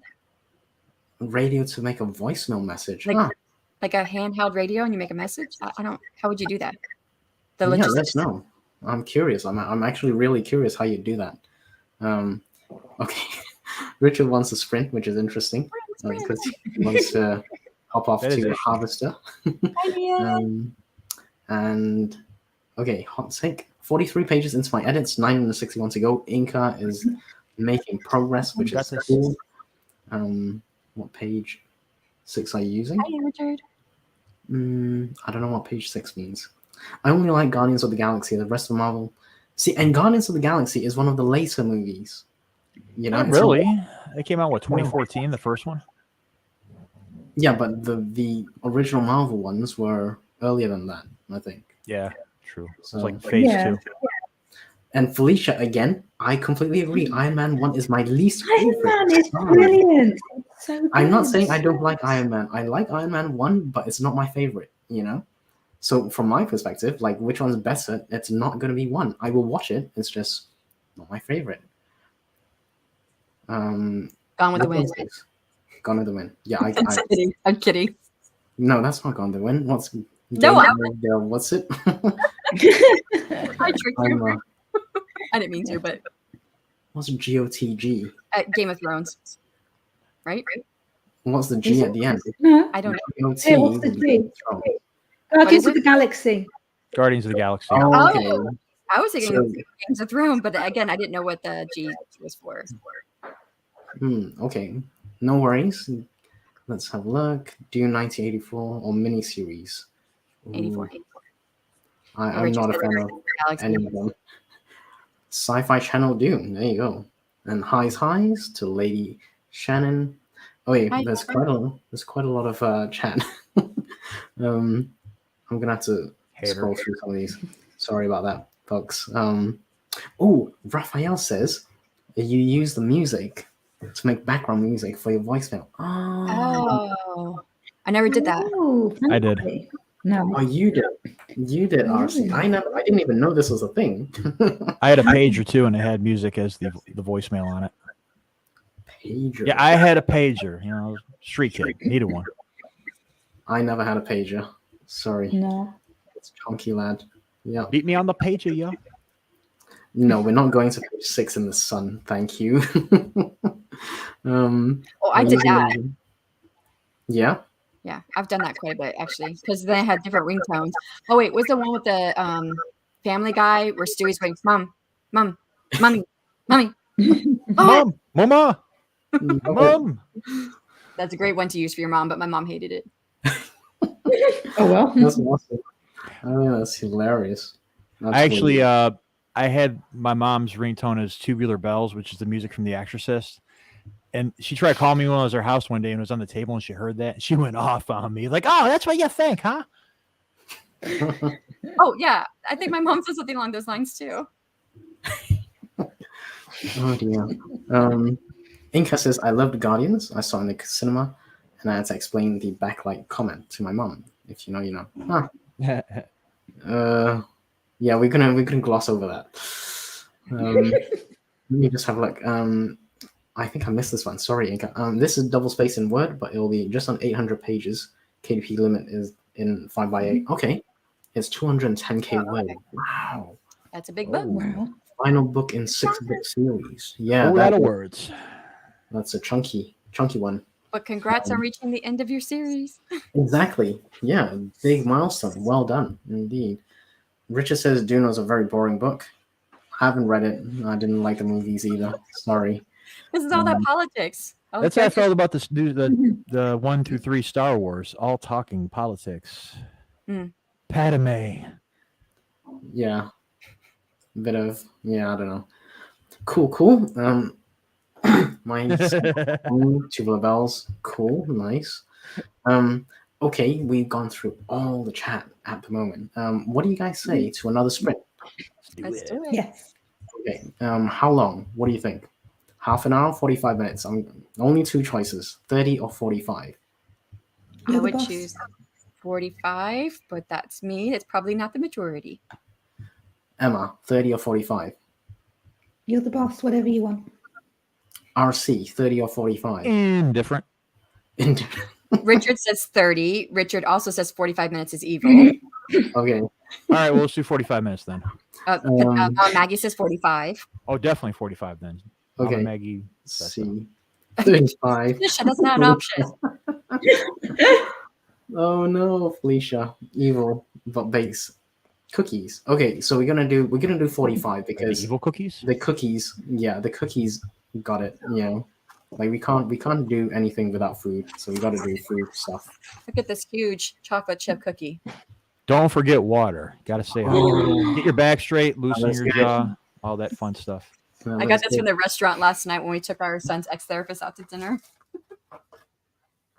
Radio to make a voicemail message. Like a handheld radio and you make a message? I don't. How would you do that? Yeah, let's know. I'm curious. I'm actually really curious how you do that. Okay. Richard wants to sprint, which is interesting because he wants to hop off to a harvester. And okay, hot take. 43 pages into my edits, 961 to go. Inca is making progress, which is cool. What page 6 are you using? Hi, Richard. I don't know what page 6 means. I only like Guardians of the Galaxy. The rest of Marvel. See, and Guardians of the Galaxy is one of the later movies. You know, really? It came out 2014, the first one. Yeah, but the original Marvel ones were earlier than that, I think. Yeah, true. So, it's like phase 2. And Felicia, again, I completely agree. Iron Man 1 is my least favorite. Iron Man is brilliant. So good. I'm not saying I don't like Iron Man. I like Iron Man 1, but it's not my favorite, you know? So from my perspective, like which one's better, it's not going to be one. I will watch it. It's just not my favorite. Gone with the Wind. Gone with the Wind. Yeah, I'm kidding. No, that's not Gone with the Wind. What's it? I tricked you. I didn't mean to, but what's GOTG? Game of Thrones, right? What's the G at the end? No, I don't know. Hey, what's the G? Guardians of the Galaxy. Guardians of the Galaxy. Oh, okay. I was thinking Games of Thrones, but again, I didn't know what the G was for. Okay, no worries. Let's have a look. Dune 1984 or miniseries? 84. I'm not a fan of any of them. Sci-Fi Channel Dune. There you go. And highs to Lady Shannon. Oh wait, there's quite a lot of chat. I'm gonna have to scroll through some of these. Sorry about that, folks. Raphael says you use the music to make background music for your voicemail. Oh, I never did that. Oh, I did. No. Oh, you did. You did, RC. Ooh. I didn't even know this was a thing. I had a pager too, and it had music as the voicemail on it. Pager. Yeah, I had a pager. You know, street kid needed one. I never had a pager. Sorry. No. It's chunky lad. Yeah. Beat me on the pager, yo. No, we're not going to page 6 in the sun. Thank you. Oh, I did that. Yeah. Yeah, I've done that quite a bit actually, because then I had different ringtones. Oh wait, what's the one with the Family Guy where Stewie's going, "Mom, mom, mommy, mommy." Oh, Mom, mama, Okay. mom. that's a great one to use for your mom, but my mom hated it. Oh well. That's awesome. Oh, yeah, that's hilarious. That's I actually, weird. I had my mom's ringtone as Tubular Bells, which is the music from The Exorcist. And she tried calling me when I was at her house one day and it was on the table and she heard that. And she went off on me. Like, oh, that's what you think, huh? Oh yeah, I think my mom said something along those lines too. Oh dear. Inca says, I loved Guardians. I saw it in the cinema, and I had to explain the backlight comment to my mom. If you know, you know. Yeah, we're gonna gloss over that. Let me just have a look. I think I missed this one. Sorry, Inca. This is double space in Word, but it'll be just on 800 pages. KDP limit is in 5x8. Okay, it's 210k word. Wow. That's a big book. Wow. Final book in 6-book series. Yeah, Whole lot of words. that's a chunky one. But congrats on reaching the end of your series. Exactly. Yeah, big milestone. Well done, indeed. Richard says Dune was a very boring book. I haven't read it. I didn't like the movies either. Sorry. This is all that politics. All the That's how I characters- felt about this the 1, 2, 3 Star Wars, all talking politics. Padme. Yeah. Bit of, yeah, I don't know. Cool. Mine's Tubular Bells. Cool, nice. Okay, we've gone through all the chat at the moment. What do you guys say to another sprint? Let's do it. Yes. Okay. How long? What do you think? Half an hour, 45 minutes. Only 2 choices, 30 or 45. I You're the would boss. choose 45, but that's me. It's probably not the majority. Emma, 30 or 45. You're the boss. Whatever you want. RC, 30 or 45. Indifferent. Richard says 30. Richard also says 45 minutes is evil. Okay. All right, well, let's do 45 minutes then. Maggie says 45. Oh, definitely 45 then. Okay. Mama Maggie. says so. C. 35. Felicia, that's not an option. Oh no, Felicia. Evil, but base. Cookies. Okay, so we're gonna do 45 The because evil cookies? the cookies got it, you know. Like we can't do anything without food, so we gotta do food stuff. Look at this huge chocolate chip cookie. Don't forget water. Got to stay hydrated. Get your back straight, loosen let's your get it. jaw, all that fun stuff. I got this from the restaurant last night when we took our son's ex-therapist out to dinner.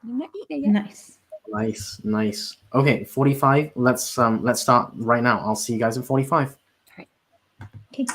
I'm not eating it yet. Nice. Okay, 45. Let's start right now. I'll see you guys in 45. Okay.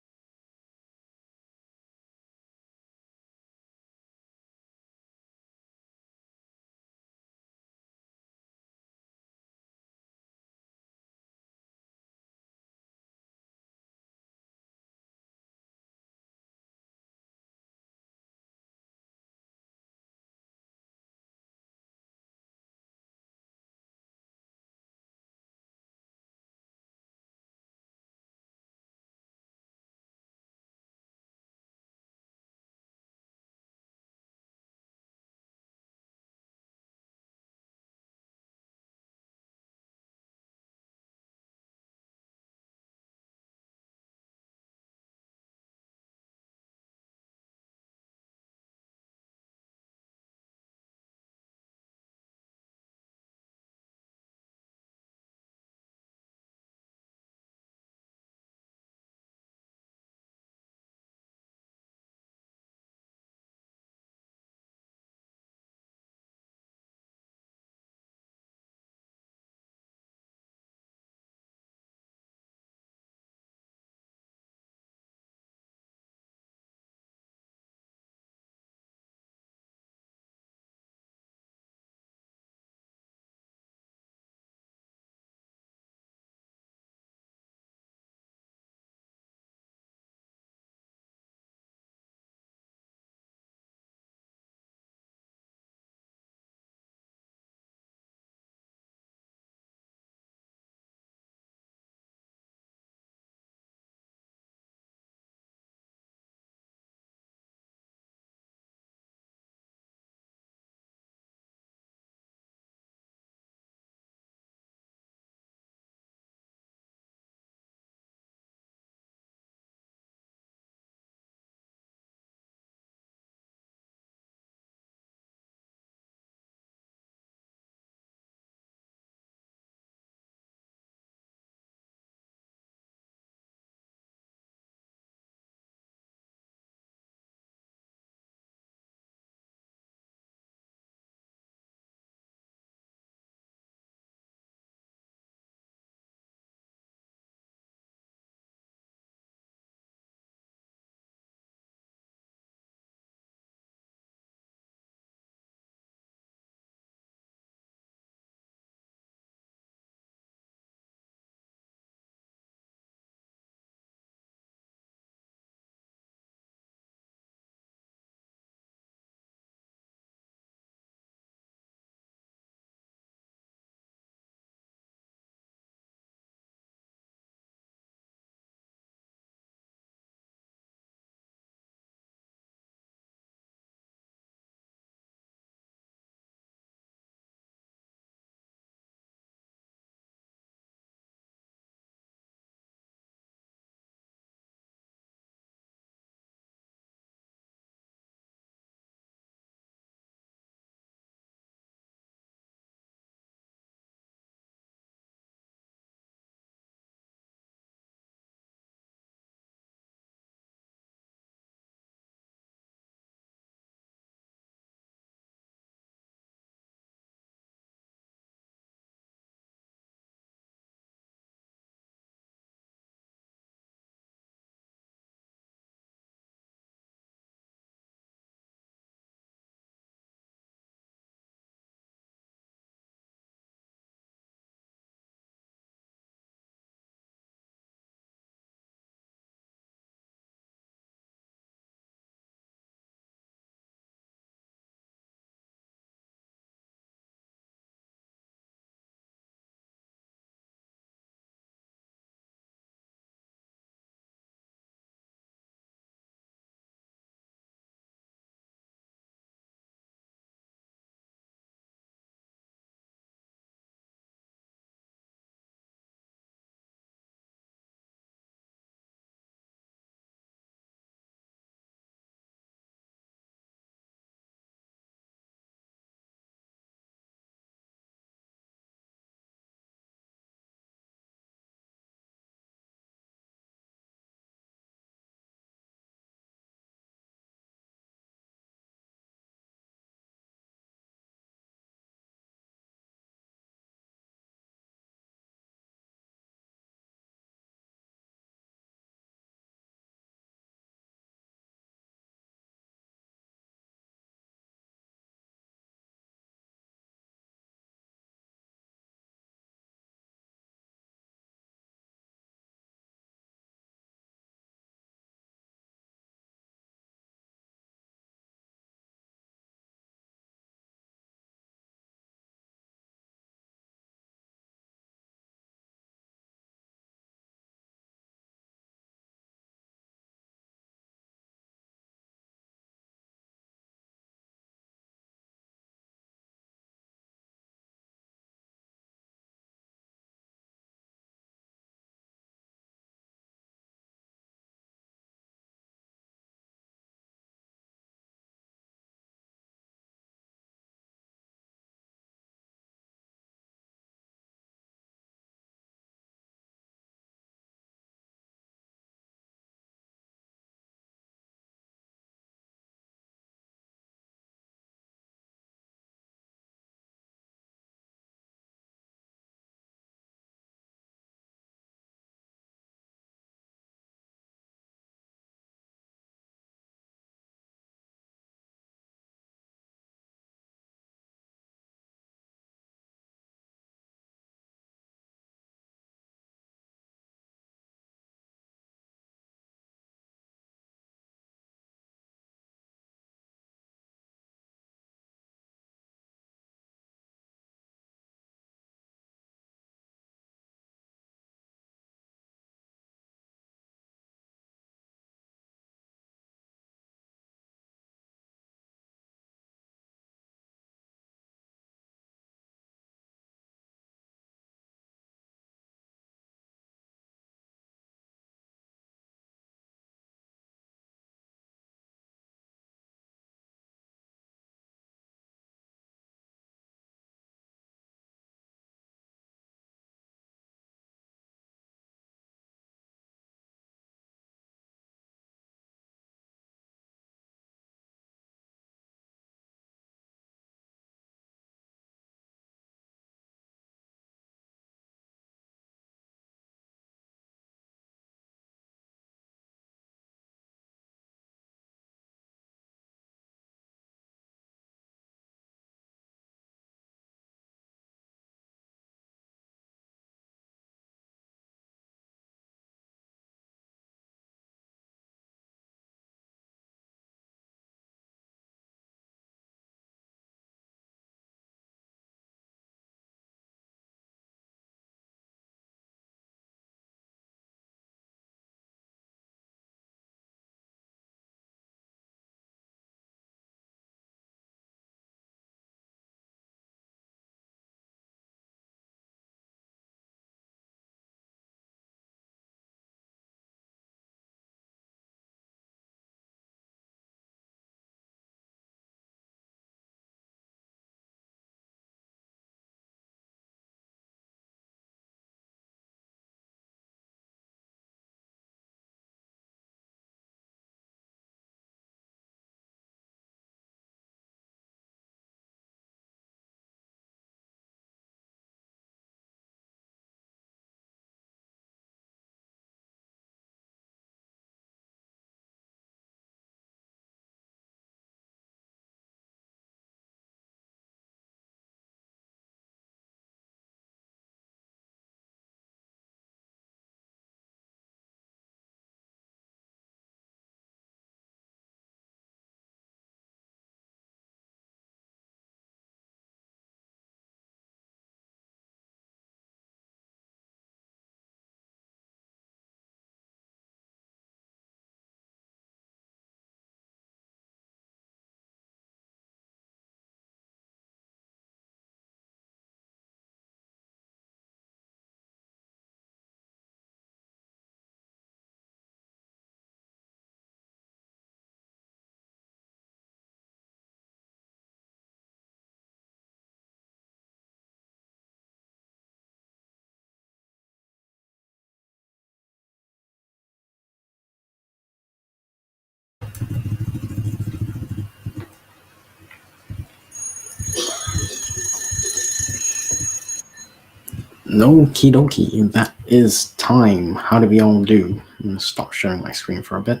Okie dokie, that is time. How do we all do? I'm gonna stop sharing my screen for a bit.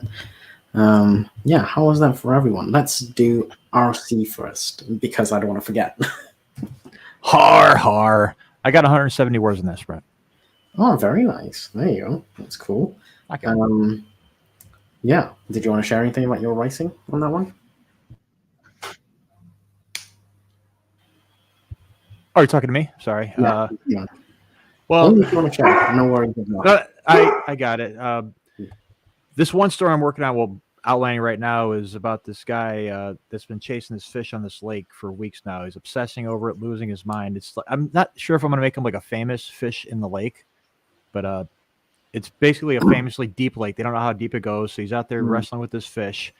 Yeah, how was that for everyone? Let's do RC first because I don't want to forget. Har. I got 170 words in this, Brent. Oh, very nice. There you go. That's cool. Okay. Yeah. Did you want to share anything about your writing on that one? Oh, you're talking to me? Sorry. Yeah. Well, only if you want to share. No worries. I got it. This one story I'm working on, outlining right now, is about this guy that's been chasing this fish on this lake for weeks now. He's obsessing over it, losing his mind. It's I'm not sure if I'm going to make him like a famous fish in the lake, but it's basically a famously deep lake. They don't know how deep it goes, so he's out there wrestling with this fish,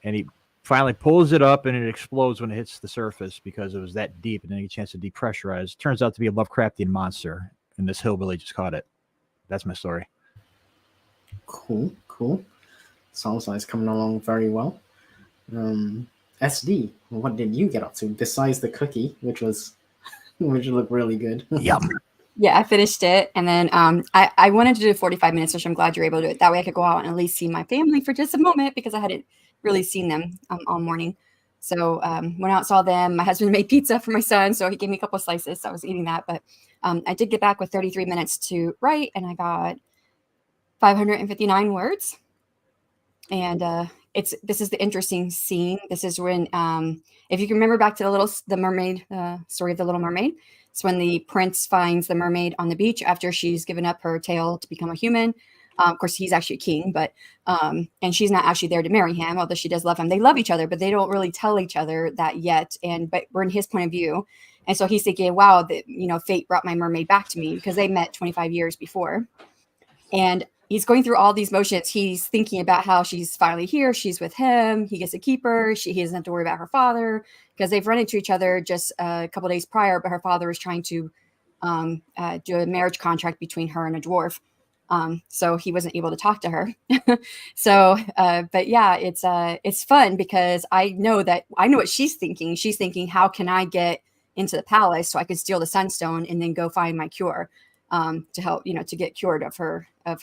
and he finally pulls it up, and it explodes when it hits the surface because it was that deep and didn't get a chance to depressurize. Turns out to be a Lovecraftian monster, and this hillbilly just caught it. That's my story. Cool. Sounds like it's coming along very well. SD, what did you get up to besides the cookie, which looked really good? Yum. Yeah, I finished it, and then I wanted to do 45 minutes, which I'm glad you're able to do it. That way I could go out and at least see my family for just a moment because I hadn't really seen them all morning. So went out, saw them. My husband made pizza for my son, so he gave me a couple of slices. So I was eating that, but I did get back with 33 minutes to write, and I got 559 words. And this is the interesting scene. This is when, if you can remember back to the mermaid story of the Little Mermaid, it's when the prince finds the mermaid on the beach after she's given up her tail to become a human. Of course, he's actually a king, but and she's not actually there to marry him, although she does love him. They love each other, but they don't really tell each other that yet. But we're in his point of view, and so he's thinking, "Wow, fate brought my mermaid back to me," because they met 25 years before, and he's going through all these motions. He's thinking about how she's finally here. She's with him. He gets to keep her. He doesn't have to worry about her father because they've run into each other just a couple days prior. But her father was trying to do a marriage contract between her and a dwarf. So he wasn't able to talk to her. But yeah, it's fun because I know what she's thinking. She's thinking, how can I get into the palace so I can steal the sunstone and then go find my cure? To help, to get cured of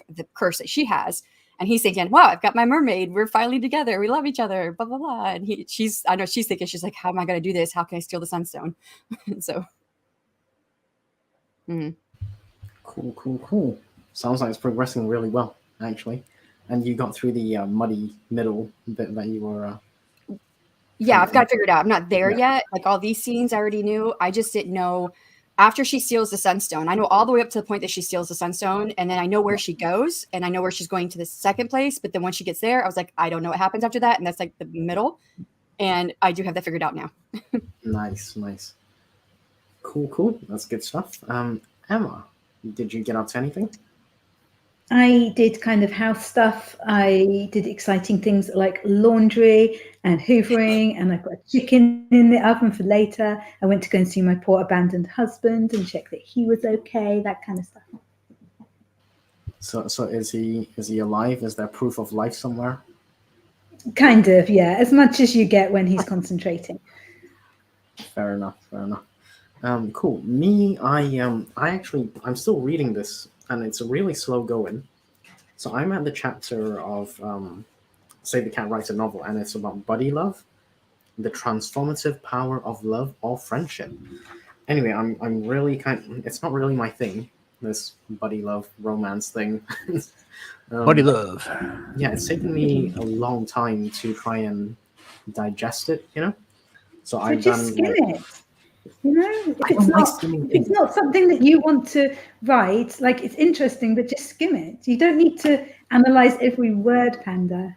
the curse that she has. And he's thinking, wow, I've got my mermaid. We're finally together. We love each other, blah, blah, blah. And I know she's thinking, she's like, how am I going to do this? How can I steal the sunstone? So. Cool. Sounds like it's progressing really well, actually. And you got through the muddy middle bit that you were... Yeah, I've got it figured out. I'm not there yet. Like all these scenes I already knew. I just didn't know... After she steals the sunstone, I know all the way up to the point that she steals the sunstone, and then I know where she goes, and I know where she's going to the second place. But then when she gets there, I was like, I don't know what happens after that, and that's like the middle. And I do have that figured out now. Nice. Cool. That's good stuff. Emma, did you get up to anything? I did kind of house stuff. I did exciting things like laundry and hoovering, and I've got a chicken in the oven for later. I went to go and see my poor abandoned husband and check that he was okay, that kind of stuff. So is he alive? Is there proof of life somewhere? Kind of, yeah. As much as you get when he's concentrating. Fair enough. Cool. Me, I'm still reading this, and it's really slow going. So I'm at the chapter of Say the Cat Writes a Novel, and it's about buddy love, the transformative power of love or friendship. Anyway, I'm really it's not really my thing, this buddy love romance thing. Buddy love. Yeah, it's taken me a long time to try and digest it, So I've done skim it. If it's not something that you want to write, like it's interesting, but just skim it. You don't need to analyze every word, Panda.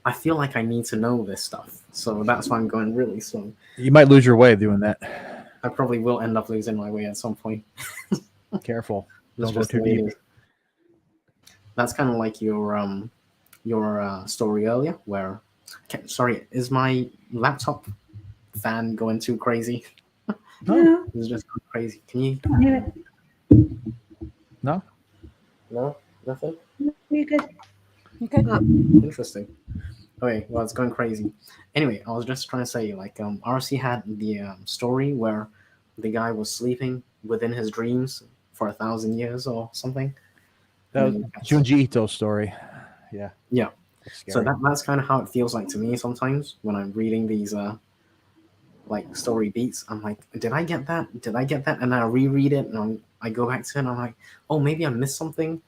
I feel like I need to know this stuff, so that's why I'm going really slow. You might lose your way doing that. I probably will end up losing my way at some point. Careful, don't go too deep. That's kind of like your story earlier, where is my laptop fan going too crazy? No, it's just going crazy. Can you hear it? No, nothing. You're good. Interesting. Okay, well, it's going crazy. Anyway, I was just trying to say, RC had the story where the guy was sleeping within his dreams for 1,000 years or something. That was Mm. Junji Ito's story. Yeah. Yeah. That's So scary. that's kind of how it feels like to me sometimes when I'm reading these like story beats. I'm like, did I get that? Did I get that? And I reread it and I go back to it and I'm like, oh, maybe I missed something.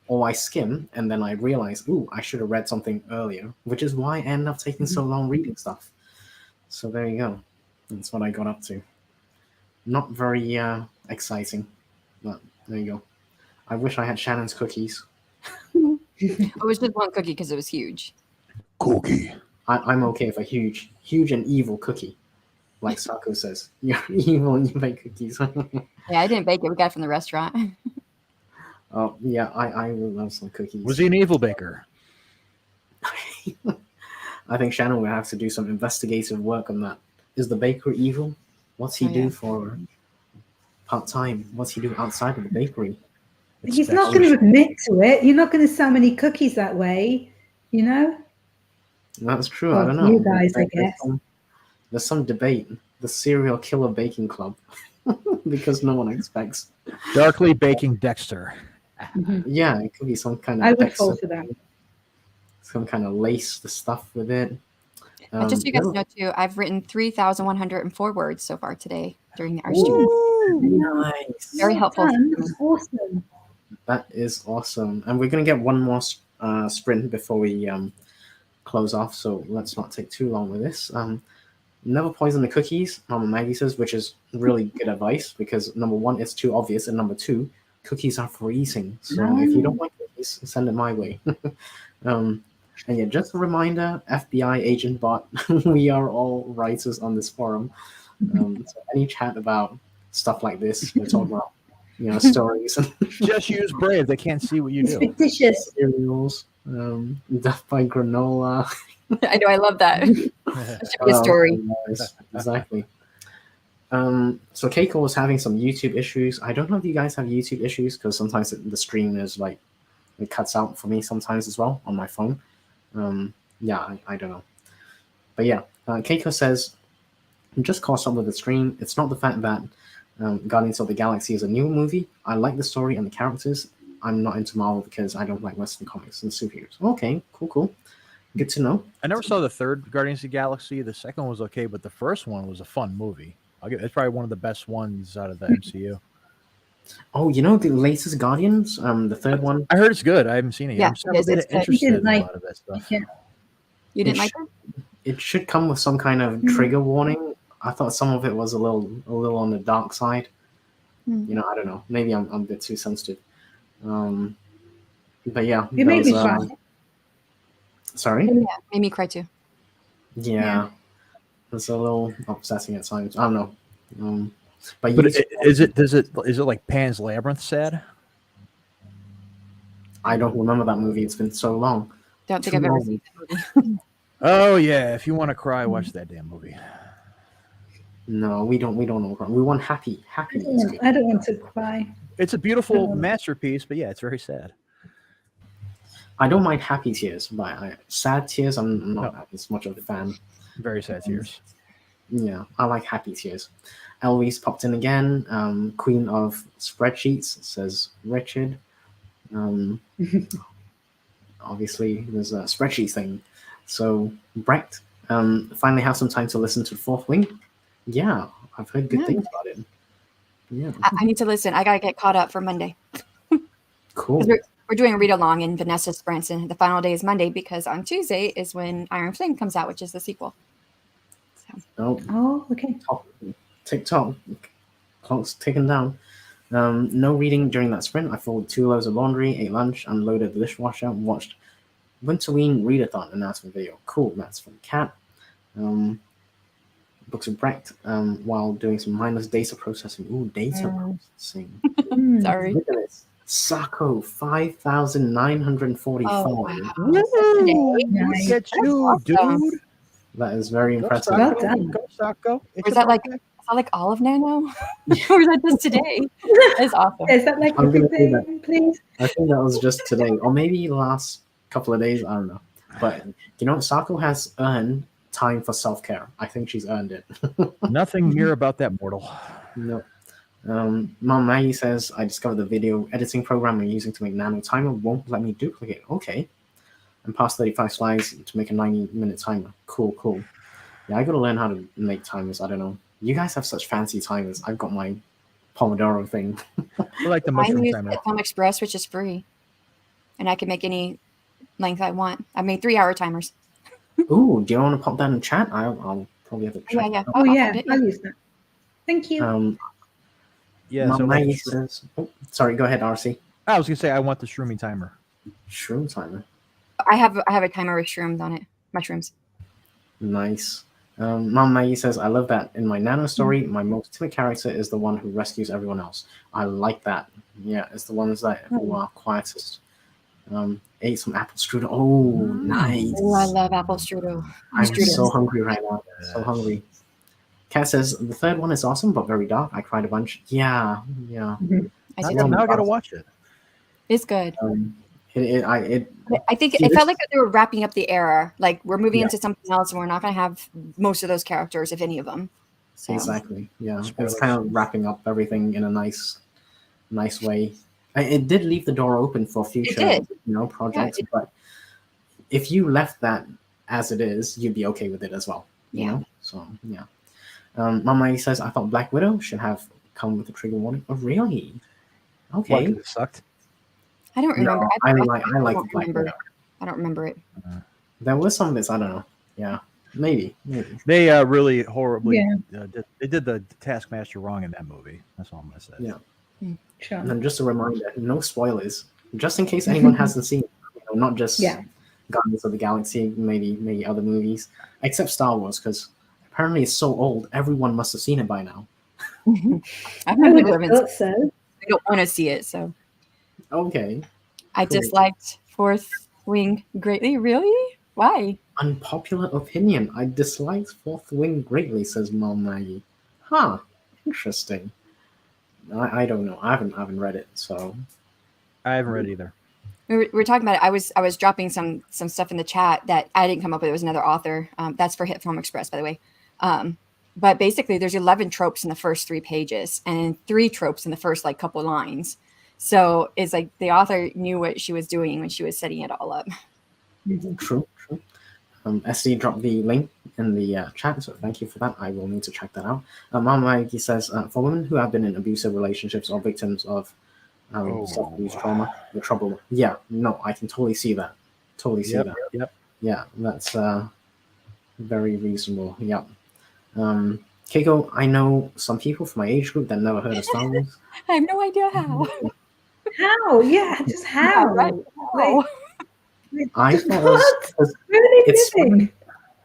Or I skim and then I realize, ooh, I should have read something earlier, which is why I end up taking so long reading stuff. So there you go. That's what I got up to. Not very exciting, but there you go. I wish I had Shannon's cookies. It was just one cookie because it was huge. Cookie. I'm okay with a huge and evil cookie. Like Sako says, you're evil and you make cookies. Yeah, I didn't bake it. We got it from the restaurant. Oh, yeah, I will love some cookies. Was he an evil baker? I think Shannon will have to do some investigative work on that. Is the baker evil? What's he Oh, do yeah. for part-time? What's he do outside of the bakery? He's not going to admit to it. You're not going to sell many cookies that way, you know? That's true. I Well, don't know. you guys, I guess. There's some debate. The serial killer baking club. Because no one expects. Darkly baking Dexter. Yeah, it could be some kind of I would Dexter, fall for that. some kind of lace the stuff with it. And just so you guys no- know too, I've written 3,104 words so far today during our stream. Nice. Very helpful. That's awesome. That is awesome. And we're going to get one more sprint before we close off. So let's not take too long with this. Never poison the cookies, Mama Maggie says, which is really good advice because number one, it's too obvious. And number two, cookies are for eating. So if you don't like cookies, send it my way. And yeah, just a reminder, FBI agent bot, we are all writers on this forum. So any chat about stuff like this, we're talking about, stories and Just use Brave. They can't see what you It's do. fictitious. cereals, death by granola. I know, I love that. That should be a story. Yes, exactly. So Keiko was having some YouTube issues. I don't know if you guys have YouTube issues because sometimes the stream is like it cuts out for me sometimes as well on my phone. Yeah, I don't know. But yeah, Keiko says, just caught up with the stream. It's not the fact that Guardians of the Galaxy is a new movie. I like the story and the characters. I'm not into Marvel because I don't like Western comics and superheroes. Okay, cool. Good to know. I never saw the third Guardians of the Galaxy. The second one was okay, but the first one was a fun movie. It's probably one of the best ones out of the MCU. Oh, the latest Guardians, the third one. I heard it's good. I haven't seen it yet. Yeah, I'm just it's good. interested in like- a lot of that stuff. Yeah. You didn't It like sh- that? It should come with some kind of trigger warning. I thought some of it was a little on the dark side. Hmm. I don't know. Maybe I'm a bit too sensitive. But yeah, You made me those, cry. Sorry. Yeah, made me cry too. Yeah, it's a little upsetting at times. I don't know. But But you- is it like Pan's Labyrinth sad? I don't remember that movie. It's been so long. Don't think Too I've ever long. seen that movie. Oh yeah, if you want to cry, watch that damn movie. No, we don't know. We want happy. Happy is good. I don't want to cry. It's a beautiful masterpiece, but yeah, it's very sad. I don't mind happy tears, but sad tears, I'm not as much of a fan. Very sad tears. Yeah, I like happy tears. Elvis popped in again. Queen of spreadsheets says Richard. Obviously, there's a spreadsheet thing. So Brecht finally have some time to listen to the Fourth Wing. Yeah, I've heard good things about it. Yeah, I need to listen. I gotta get caught up for Monday. cool. 'Cause we're doing a read along in Vanessa's Branson. The final day is Monday because on Tuesday is when Iron Flame comes out, which is the sequel. Oh, Oh, okay. TikTok clock's ticking down. No reading during that sprint. I folded 2 loads of laundry, ate lunch, unloaded the dishwasher, and watched Winterween Readathon announcement video. Cool, that's from Kat. Books of Brecht while doing some mindless data processing. Ooh, data processing. Sorry. Look at this. Sako, 5,945. Oh, wow. Nice. Look at you, awesome. dude. That is very Go, impressive. Well Sako. done. Go, Sako. It's Or is your that like birthday. is that like Olive Nano? or is that just today? That's awesome. Is that like I'm gonna do everything, please? I think that was just today, or maybe last couple of days. I don't know. But Sako has earned time for self-care. I think she's earned it. Nothing near about that mortal. No. Mom Maggie says, I discovered the video editing program I'm using to make Nano Timer won't let me duplicate. Okay. And past 35 slides to make a 90-minute timer. Cool. Yeah, I gotta learn how to make timers. I don't know. You guys have such fancy timers. I've got my Pomodoro thing. I like the I mushroom use timer. Film Express, which is free, and I can make any length I want. I made 3-hour timers. Ooh, do you want to pop that in chat? I'll probably have to check. Yeah. it out. Oh, I'll yeah, find it, I'll use that. Thank you. Yeah, Mom so Maggie says, oh, sorry, go ahead, RC. I was gonna say I want the shroomy timer. Shroom timer. I have a timer with shrooms on it. Mushrooms. Nice. Mom Maggie says, I love that. In my Nano story, my most timid character is the one who rescues everyone else. I like that. Yeah, it's the ones that who are quietest. Ate some apple strudel. Oh, nice. Oh, I love apple strudel. I'm Strudel. so hungry right now. So hungry. Kat says, the third one is awesome, but very dark. I cried a bunch. Yeah. I Now, did. Yeah. now I gotta watch it. It's good. I think See, it this- felt like they were wrapping up the era. Like we're moving Yeah. into something else, and we're not going to have most of those characters, if any of them. So Exactly. Yeah. Spoilers. It's kind of wrapping up everything in a nice way. It did leave the door open for future, did. projects, it- but if you left that as it is, you'd be okay with it as well. You Yeah. know? So yeah. Mama says, I thought Black Widow should have come with a trigger warning. Oh, really? What, Okay. 'cause it sucked. I don't remember. No, I like don't Black remember. Widow. I don't remember it. There was some bits, I don't know. Yeah. Maybe. They really horribly Yeah. they did the Taskmaster wrong in that movie. That's all I'm gonna say. Yeah. Sure. And then just a reminder, no spoilers, just in case anyone hasn't seen, not just Yeah. Guardians of the Galaxy, maybe other movies, except Star Wars, because apparently it's so old, everyone must have seen it by now. I've I would never have even. thought so. I don't want to see it, so Okay. I Cool. disliked Fourth Wing greatly. Really? Why? Unpopular opinion. I disliked Fourth Wing greatly, says Mom Maggie. Huh. Interesting. I don't know. I haven't read it, so I haven't read it either. We were talking about it. I was dropping some stuff in the chat that I didn't come up with. It was another author. That's for Hit Film Express, by the way. But basically, there's 11 tropes in the first 3 pages and 3 tropes in the first couple lines. So it's like the author knew what she was doing when she was setting it all up. true. SC dropped the link in the chat, so thank you for that. I will need to check that out. Mom Maggie says, for women who have been in abusive relationships or victims of self-abuse trauma, the trouble. Yeah, no, I can totally see that. Yep. Yeah, that's very reasonable. Yeah. Keiko, I know some people from my age group that never heard of Star Wars. I have no idea how. How? Yeah, just how? right. Like, I thought it was, where are they it's living?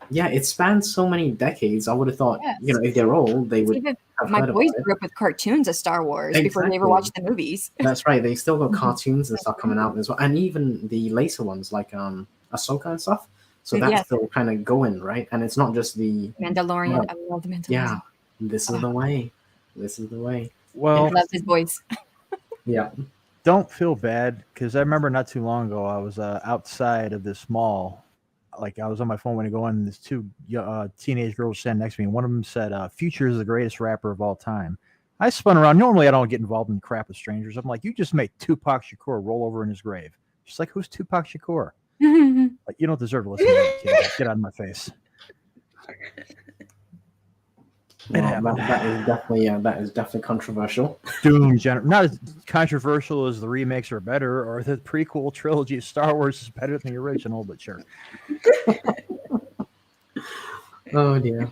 yeah, it spans so many decades. I would have thought, Yes. if they're old, they would Even have my heard boys about it. grew up with cartoons of Star Wars before they ever Exactly. watched the movies. That's right. They still got cartoons and stuff coming out as well, and even the later ones like Ahsoka and stuff. So that's Yes. still kind of going, right? And it's not just the Mandalorian. Yeah. I love the Mandalorian. yeah. This is the way. This is the way. Well, I love his voice. Yeah. don't feel bad because I remember not too long ago I was outside of this mall. Like I was on my phone when I go in, and there's 2 teenage girls standing next to me, and one of them said, "Future is the greatest rapper of all time." I spun around. Normally, I don't get involved in crap with strangers. I'm like, "You just made Tupac Shakur roll over in his grave." She's like, "Who's Tupac Shakur?" Like, you don't deserve to listen to that kid. Get out of my face. Well, happened. that is definitely controversial. Not as controversial as the remakes are better, or the prequel trilogy of Star Wars is better than the original, but sure. Oh dear.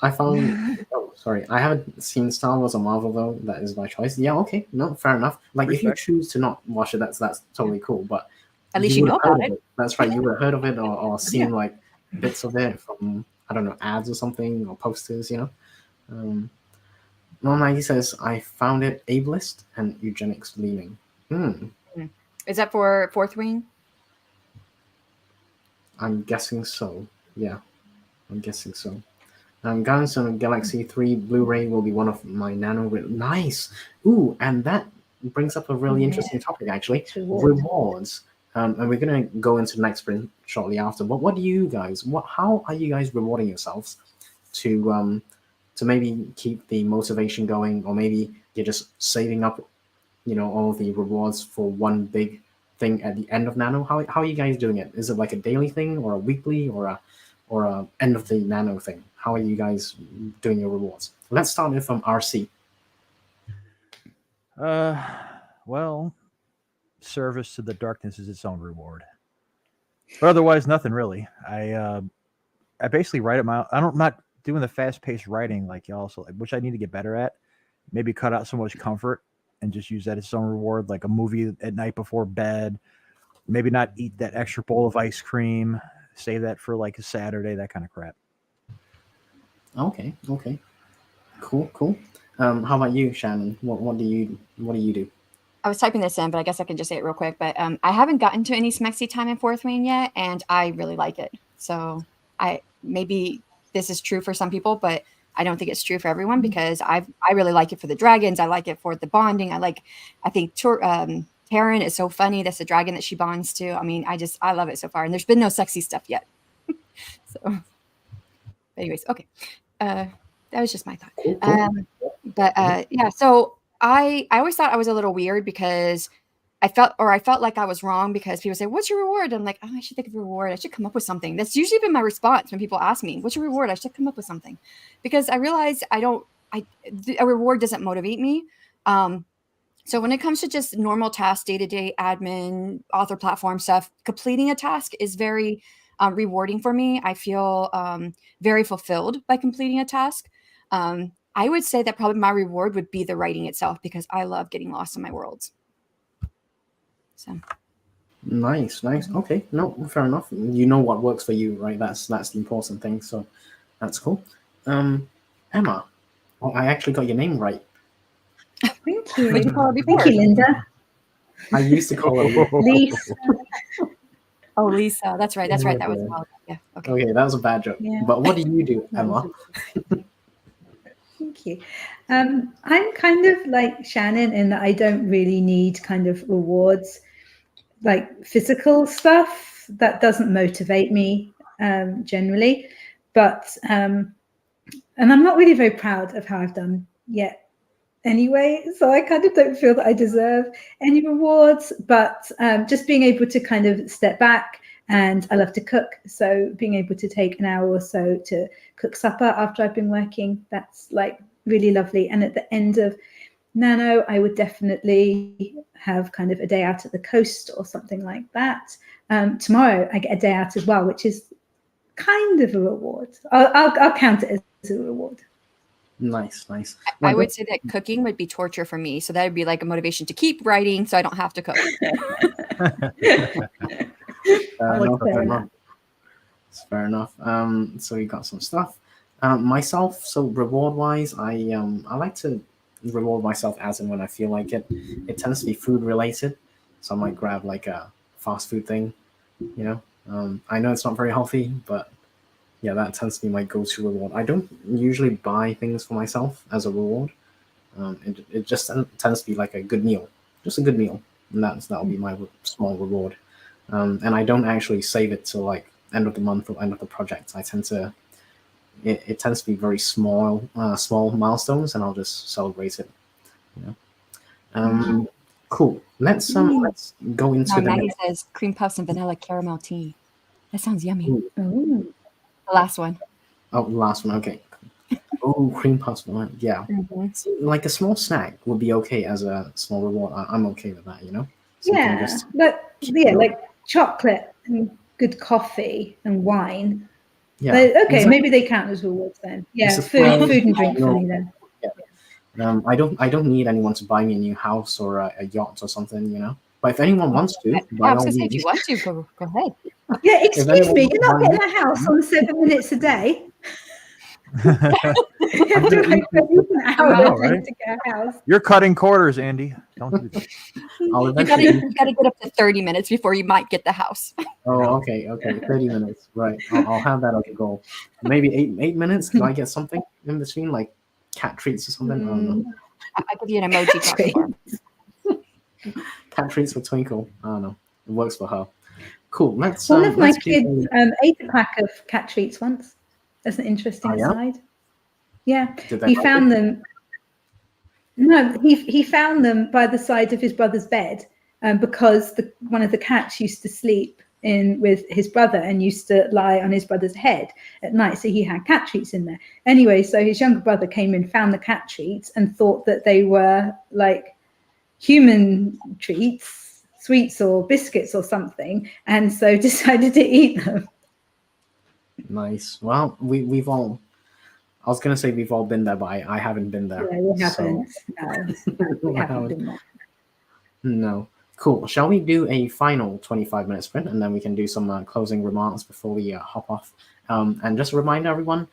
I found. Oh, sorry. I haven't seen Star Wars or Marvel though. That is my choice. Yeah. Okay. No. Fair enough. Like if you Respect. choose to not watch it, that's totally cool. But At least you would know have heard about of it. That's right. You would have heard of it or seen like bits of it from I don't know ads or something or posters. Mom Maggie says I found it ableist and eugenics leaning. Is that for Fourth Wing? I'm guessing so. Yeah, I'm guessing so. Guardians of the Galaxy 3 Blu-ray will be one of my nano. Nice. Ooh, and that brings up a really interesting topic actually. It's reward. Rewards. And we're gonna go into the next sprint shortly after. But what do you guys? How are you guys rewarding yourselves to to maybe keep the motivation going, or maybe you're just saving up, all the rewards for one big thing at the end of Nano? How are you guys doing it? Is it like a daily thing, or a weekly, or a end of the Nano thing? How are you guys doing your rewards? Let's start with RC. Well, service to the darkness is its own reward. But otherwise, nothing really. I basically write it I'm not doing the fast-paced writing like y'all, which I need to get better at. Maybe cut out so much comfort and just use that as its own reward, like a movie at night before bed. Maybe not eat that extra bowl of ice cream. Save that for like a Saturday, that kind of crap. Okay. Cool. How about you, Shannon? What do you do? I was typing this in, but I guess I can just say it real quick. But I haven't gotten to any Smexy time in Fourth Wing yet, and I really like it. So maybe this is true for some people, but I don't think it's true for everyone, because I really like it for the dragons. I like it for the bonding. I think Taryn is so funny. That's the dragon that she bonds to. I mean, I love it so far. And there's been no sexy stuff yet. So anyways, okay. That was just my thought. Cool. Yeah, so I always thought I was a little weird, because I felt like I was wrong, because people say, "What's your reward?" I'm like, "Oh, I should think of a reward. I should come up with something." That's usually been my response when people ask me, "What's your reward?" I should come up with something, because I realize a reward doesn't motivate me. So when it comes to just normal tasks, day-to-day admin, author platform stuff, completing a task is very rewarding for me. I feel very fulfilled by completing a task. I would say that probably my reward would be the writing itself, because I love getting lost in my worlds. So Nice. Okay, no, fair enough. You know what works for you, right? That's the important thing. So that's cool. Emma, I actually got your name right. Thank you. What'd you call her before? Thank you, Linda. I used to call her Lisa. Oh, Lisa. That's right. That was well. Yeah. Okay. Okay, that was a bad joke. Yeah. But what do you do, Emma? Thank you. I'm kind of like Shannon in that I don't really need kind of rewards, like physical stuff that doesn't motivate me generally. But and I'm not really very proud of how I've done yet anyway, so I kind of don't feel that I deserve any rewards, but just being able to kind of step back, and I love to cook, so being able to take an hour or so to cook supper after I've been working, that's like really lovely. And at the end of Nano, I would definitely have kind of a day out at the coast or something like that. Tomorrow I get a day out as well, which is kind of a reward. I'll count it as a reward. Nice. I would say that cooking would be torture for me. So that would be like a motivation to keep writing, so I don't have to cook. Fair enough. So you got some stuff. Myself, so reward-wise, I like to reward myself as and when I feel like it. It tends to be food-related, so I might grab like a fast food thing. I know it's not very healthy, but yeah, that tends to be my go-to reward. I don't usually buy things for myself as a reward. It just tends to be like a good meal, just a good meal, and that'll be my small reward. And I don't actually save it till like end of the month or end of the project. I tend to. It tends to be very small milestones, and I'll just celebrate it. Cool. Let's go into the Maggie says cream puffs and vanilla caramel tea. That sounds yummy. Ooh. The last one. Oh, last one. Okay. Oh, cream puffs. Yeah. Mm-hmm. Like a small snack would be okay as a small reward. I'm okay with that. Yeah, but like chocolate and good coffee and wine. Yeah. Okay, maybe they count as rewards then. Yeah, food and drink for me then. Yeah. I don't need anyone to buy me a new house or a yacht or something. But if anyone wants to, by all means. If you want to, go ahead. Yeah, excuse me, you're not getting a house on 7 minutes a day. You have to wait for an hour to get a house. You're cutting quarters, Andy. Don't do that. You got to get up to 30 minutes before you might get the house. Oh, okay. 30 minutes. Right. I'll have that as a goal. Maybe 8 minutes. Do I get something in between, like cat treats or something? I don't know. I'll give you an emoji platform. Cat treats for Twinkle. I don't know. It works for her. Cool. Let's. One of my kids ate a pack of cat treats once. That's an interesting aside. Yeah, Did that he help found you? them. No, he found them by the side of his brother's bed, because one of the cats used to sleep in with his brother and used to lie on his brother's head at night. So he had cat treats in there. Anyway, so his younger brother came in, found the cat treats, and thought that they were like human treats, sweets or biscuits or something, and so decided to eat them. Nice. Well, we've all. I was gonna say we've all been there, but I haven't been there. Yeah, we So haven't. No, we haven't been there. no. Cool. Shall we do a final 25-minute sprint, and then we can do some closing remarks before we hop off? And just a reminder, everyone,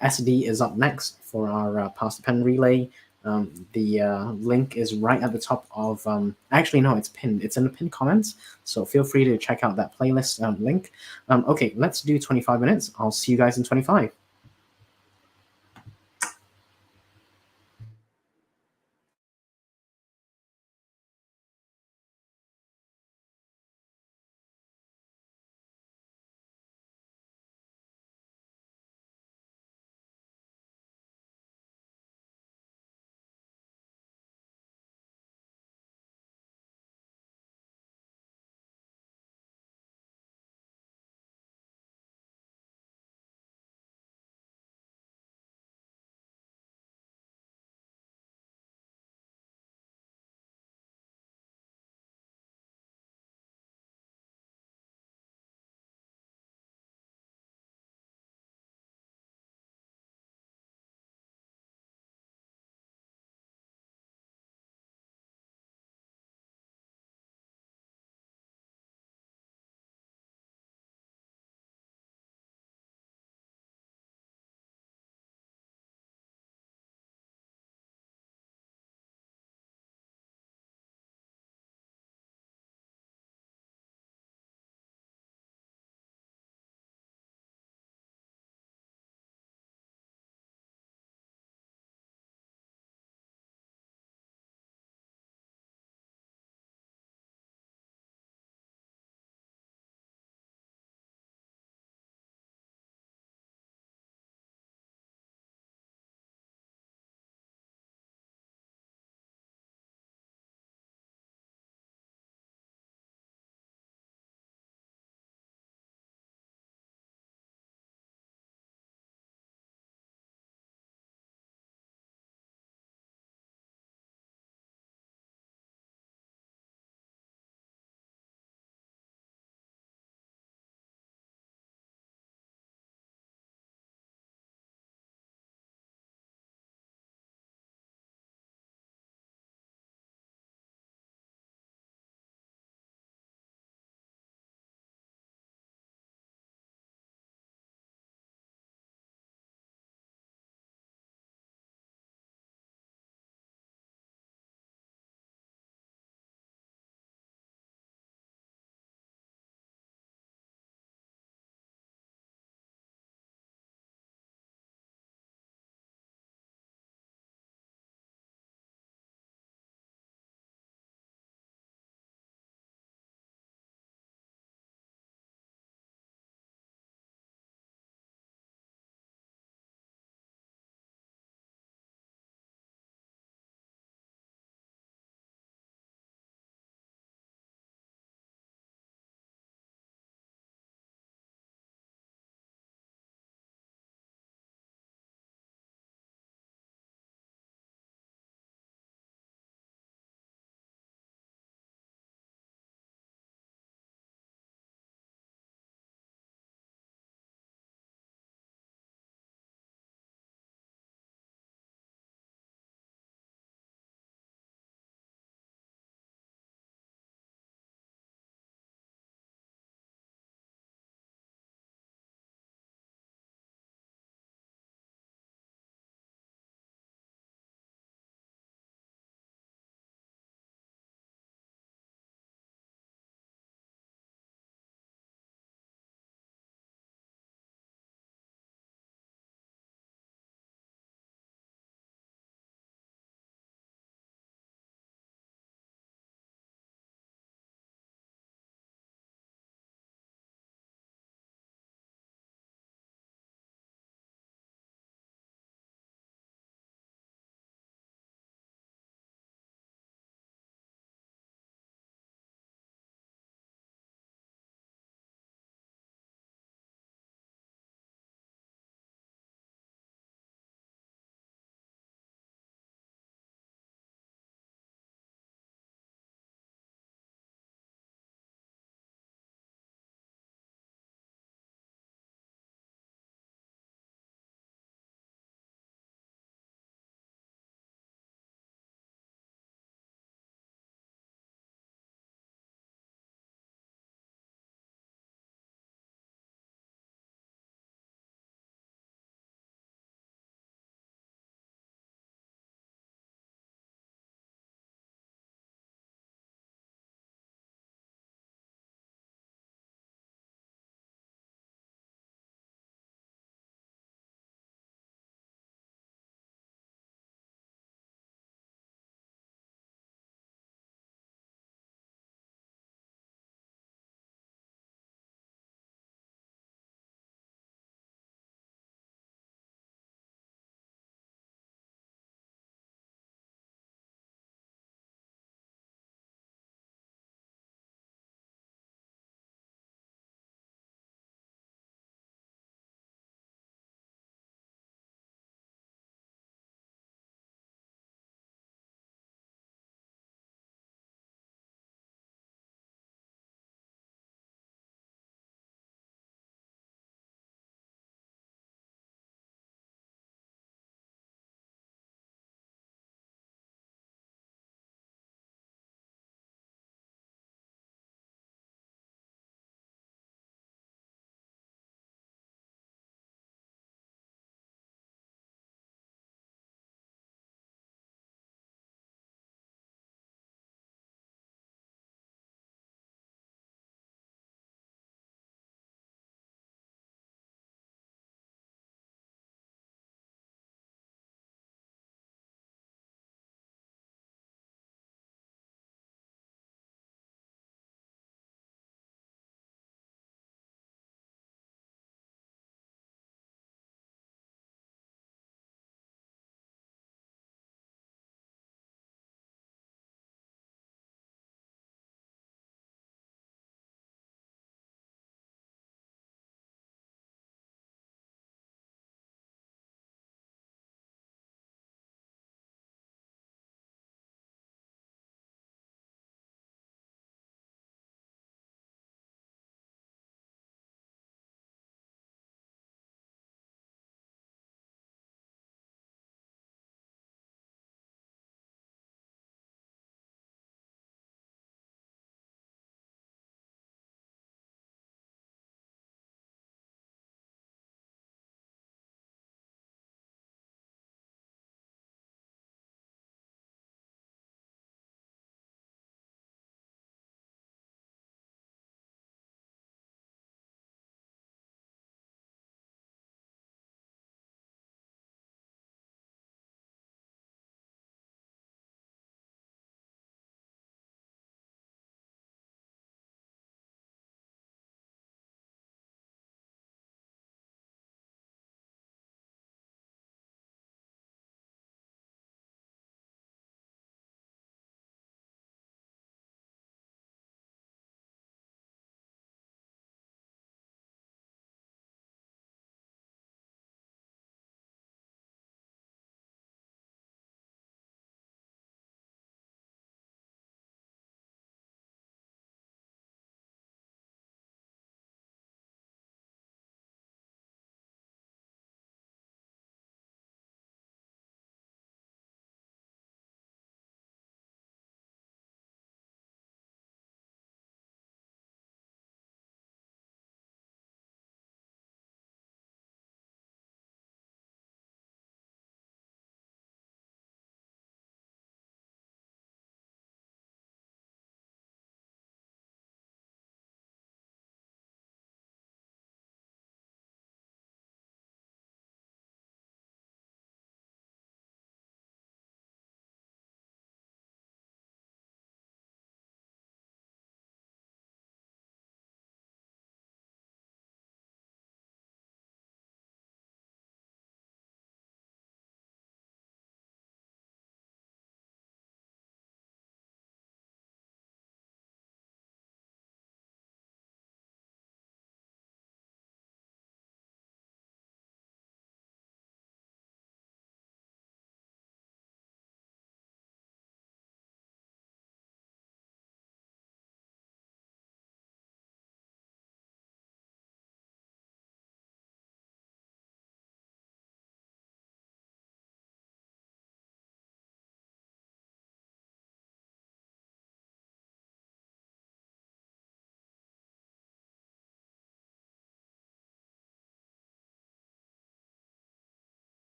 SD is up next for our Pass the Pen relay. The link is right at the top of. Actually, no, it's pinned. It's in the pinned comments. So feel free to check out that playlist link. Okay, let's do 25 minutes. I'll see you guys in 25.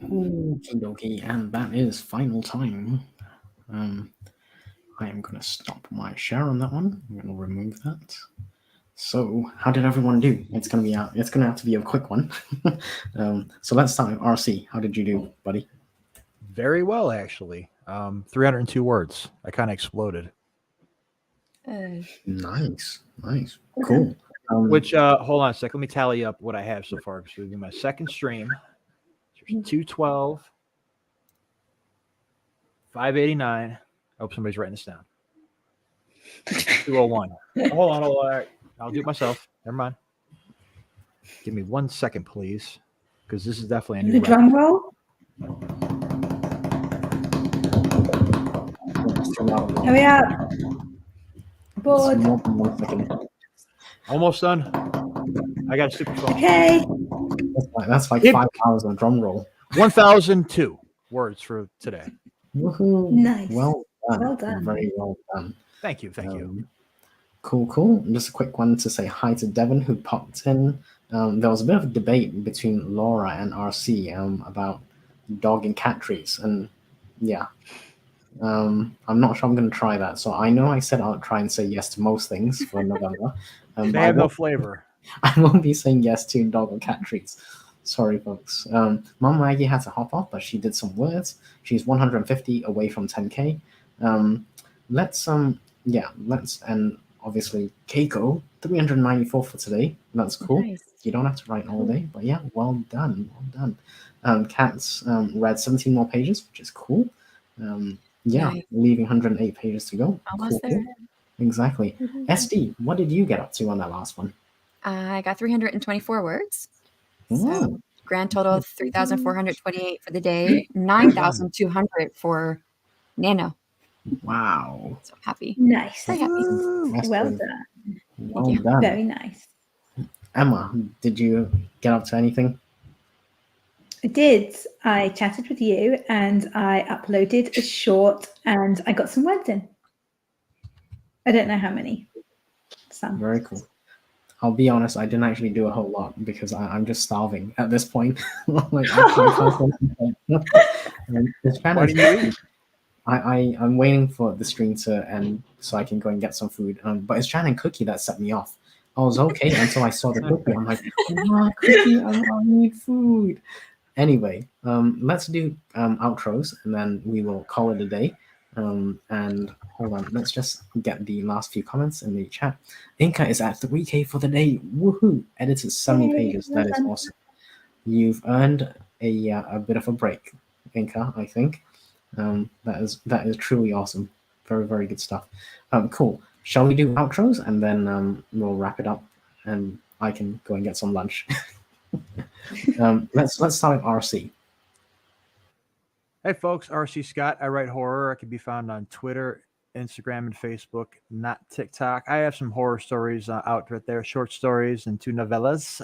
Okie dokie, and that is final time. I am going to stop my share on that one. I'm going to remove that. So, how did everyone do? It's going to have to be a quick one. So let's start with RC. How did you do, buddy? Very well, actually. 302 words. I kind of exploded. Nice, cool. Which, hold on a sec. Let me tally up what I have so far. So, my second stream. 212, 589. I hope somebody's writing this down. 201. Hold on. I'll do it myself. Never mind. Give me 1 second, please, because this is definitely a new The drum roll. Hurry up. Board. More than 1 second. Almost done. I got a stupid phone. Okay. That's like 5 hours of drum roll. 1,002 words for today. Woohoo! Nice. Well done. Well done. Very well done. Thank you. Cool. Just a quick one to say hi to Devon, who popped in. There was a bit of a debate between Laura and RC about dog and cat treats, and yeah, I'm not sure I'm going to try that. So I know I said I'll try and say yes to most things for November. They have no flavor. I won't be saying yes to dog or cat treats. Sorry, folks. Mom Maggie had to hop off, but she did some words. She's 150 away from 10K. Let's and obviously Keiko 394 for today. That's cool. Nice. You don't have to write all day, but yeah, well done. Cats read 17 more pages, which is cool. Nice. Leaving 108 pages to go. Almost Cool. there. Exactly. SD, what did you get up to on that last one? I got 324 words. Ooh. So grand total 3,428 for the day, 9,200 for Nano. Wow. So happy. Nice. Very happy. Well Impressive. done. Well you. done. Very nice. Emma, did you get up to anything? I did. I chatted with you and I uploaded a short and I got some words in. I don't know how many. Some. Very cool. I'll be honest, I didn't actually do a whole lot because I'm just starving at this point. Like, it's kind Why of, didn't you eat? I'm waiting for the stream to end so I can go and get some food. But it's Jan and Cookie that set me off. I was okay until I saw the cookie. I'm like, oh, Cookie, I need food. Anyway, let's do outros and then we will call it a day. And hold on, let's just get the last few comments in the chat. Inca is at 3K for the day. Woohoo! Edited 70 Yay, pages. well That is done. awesome. You've earned a bit of a break, Inca, I think. That is truly awesome. Very, very good stuff. Cool. Shall we do outros and then we'll wrap it up and I can go and get some lunch. Let's start with RC. Hey, folks. RC Scott. I write horror. I can be found on Twitter, Instagram, and Facebook, not TikTok. I have some horror stories out right there, short stories and 2 novellas.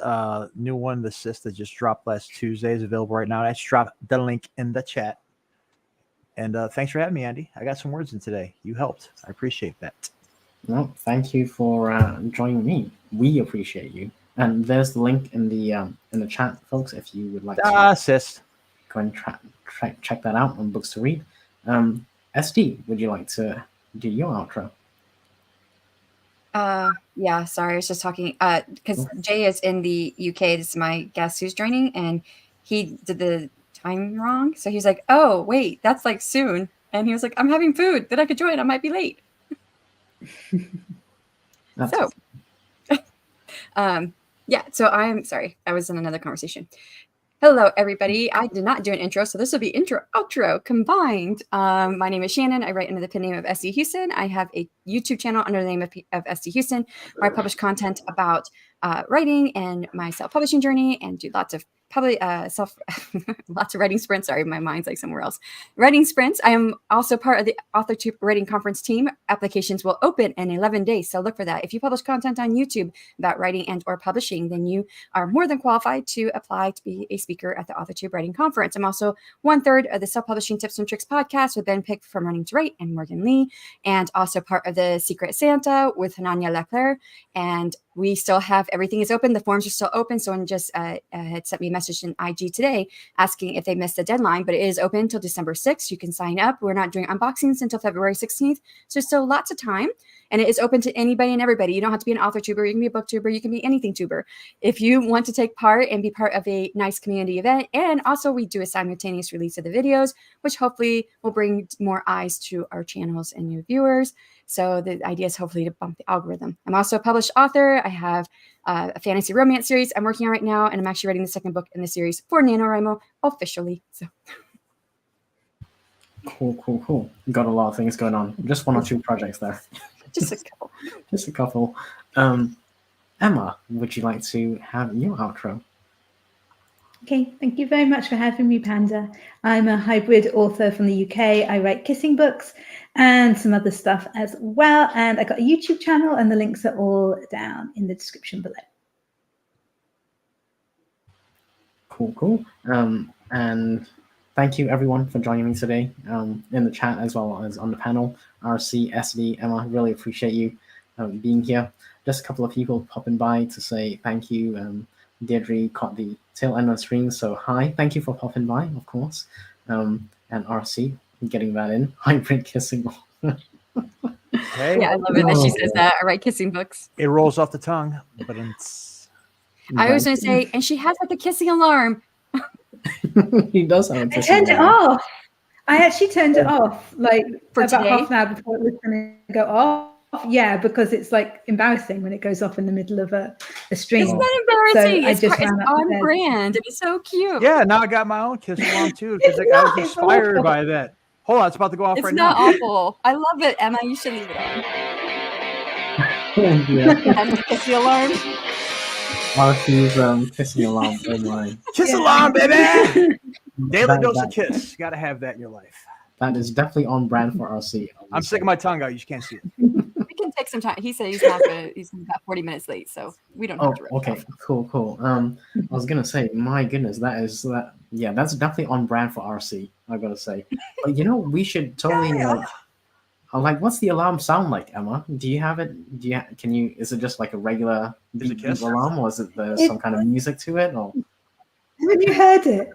New one, The Sis, that just dropped last Tuesday, is available right now. I just dropped the link in the chat. And thanks for having me, Andy. I got some words in today. You helped. I appreciate that. No, thank you for joining me. We appreciate you. And there's the link in the chat, folks, if you would like to Sis. go and check that out on Books to Read. SD, would you like to do your outro? Yeah, sorry, I was just talking because Jay is in the UK. This is my guest who's joining, and he did the time wrong. So he was like, "Oh, wait, that's like soon." And he was like, "I'm having food that I could join. I might be late." So, yeah. So I'm sorry. I was in another conversation. Hello, everybody. I did not do an intro, so this will be intro, outro combined. My name is Shannon. I write under the pen name of SD Houston. I have a YouTube channel under the name of SD Houston, where I publish content about writing and my self-publishing journey, and do lots of lots of writing sprints. Sorry, my mind's like somewhere else. Writing sprints. I am also part of the AuthorTube Writing Conference team. Applications will open in 11 days, so look for that. If you publish content on YouTube about writing and or publishing, then you are more than qualified to apply to be a speaker at the AuthorTube Writing Conference. I'm also 1/3 of the Self-Publishing Tips and Tricks podcast with Ben Pick from Running to Write and Morgan Lee, and also part of the Secret Santa with Hananya Leclerc, and we still have everything is open. The forms are still open. Someone just had sent me a message in IG today asking if they missed the deadline, but it is open until December 6th. You can sign up. We're not doing unboxings until February 16th. So still lots of time. And it is open to anybody and everybody. You don't have to be an author tuber. You can be a book tuber. You can be anything tuber. If you want to take part and be part of a nice community event. And also we do a simultaneous release of the videos, which hopefully will bring more eyes to our channels and new viewers. So the idea is hopefully to bump the algorithm. I'm also a published author. I have a fantasy romance series I'm working on right now. And I'm actually writing the second book in the series for NaNoWriMo officially. So Cool. You got a lot of things going on. Just one or two projects there. just a couple. Just a couple. Emma, would you like to have your outro? Okay, thank you very much for having me, Panda. I'm a hybrid author from the UK. I write kissing books and some other stuff as well. And I got a YouTube channel, and the links are all down in the description below. Cool. And thank you everyone for joining me today in the chat as well as on the panel. RC, SD, Emma, really appreciate you being here. Just a couple of people popping by to say thank you. Deirdre caught the tail end of the stream, so hi. Thank you for popping by, of course. And RC, getting that in. Hybrid kissing. Hey, Yeah, I love it that she says that. I write kissing books. it rolls off the tongue, but it's I was going to say, and she has like a kissing alarm. He does have a I kissing turned it alarm. off. I actually turned it off like For about today? half an hour before it was going to go off. Yeah, because it's like embarrassing when it goes off in the middle of a stream. Isn't that embarrassing? So I it's just it's ran up on there. brand. It is so cute. yeah. Now I got my own kiss alarm too because It's I was not, it's inspired awful. by that. Hold on, it's about to go off It's right not now. awful. I love it, Emma. You should leave it on. Yeah. That's the kissing alarm. RC's kissing alarm. Oh my. Kiss Yeah. alarm, baby. Daily That- dose that- of kiss. Got to have that in your life. That is definitely on brand for RC. I'm sticking my tongue out. You just can't see it. We can take some time. He said he's about 40 minutes late, so we don't have Oh, to rush okay, off. cool. I was gonna say, my goodness, that's definitely on brand for RC. I gotta say, but we should totally like, what's the alarm sound like, Emma? Do you have it? Can you? Is it just like a regular Is it beep kiss? alarm, or is it there's It- some kind of music to it? Or Have you heard it?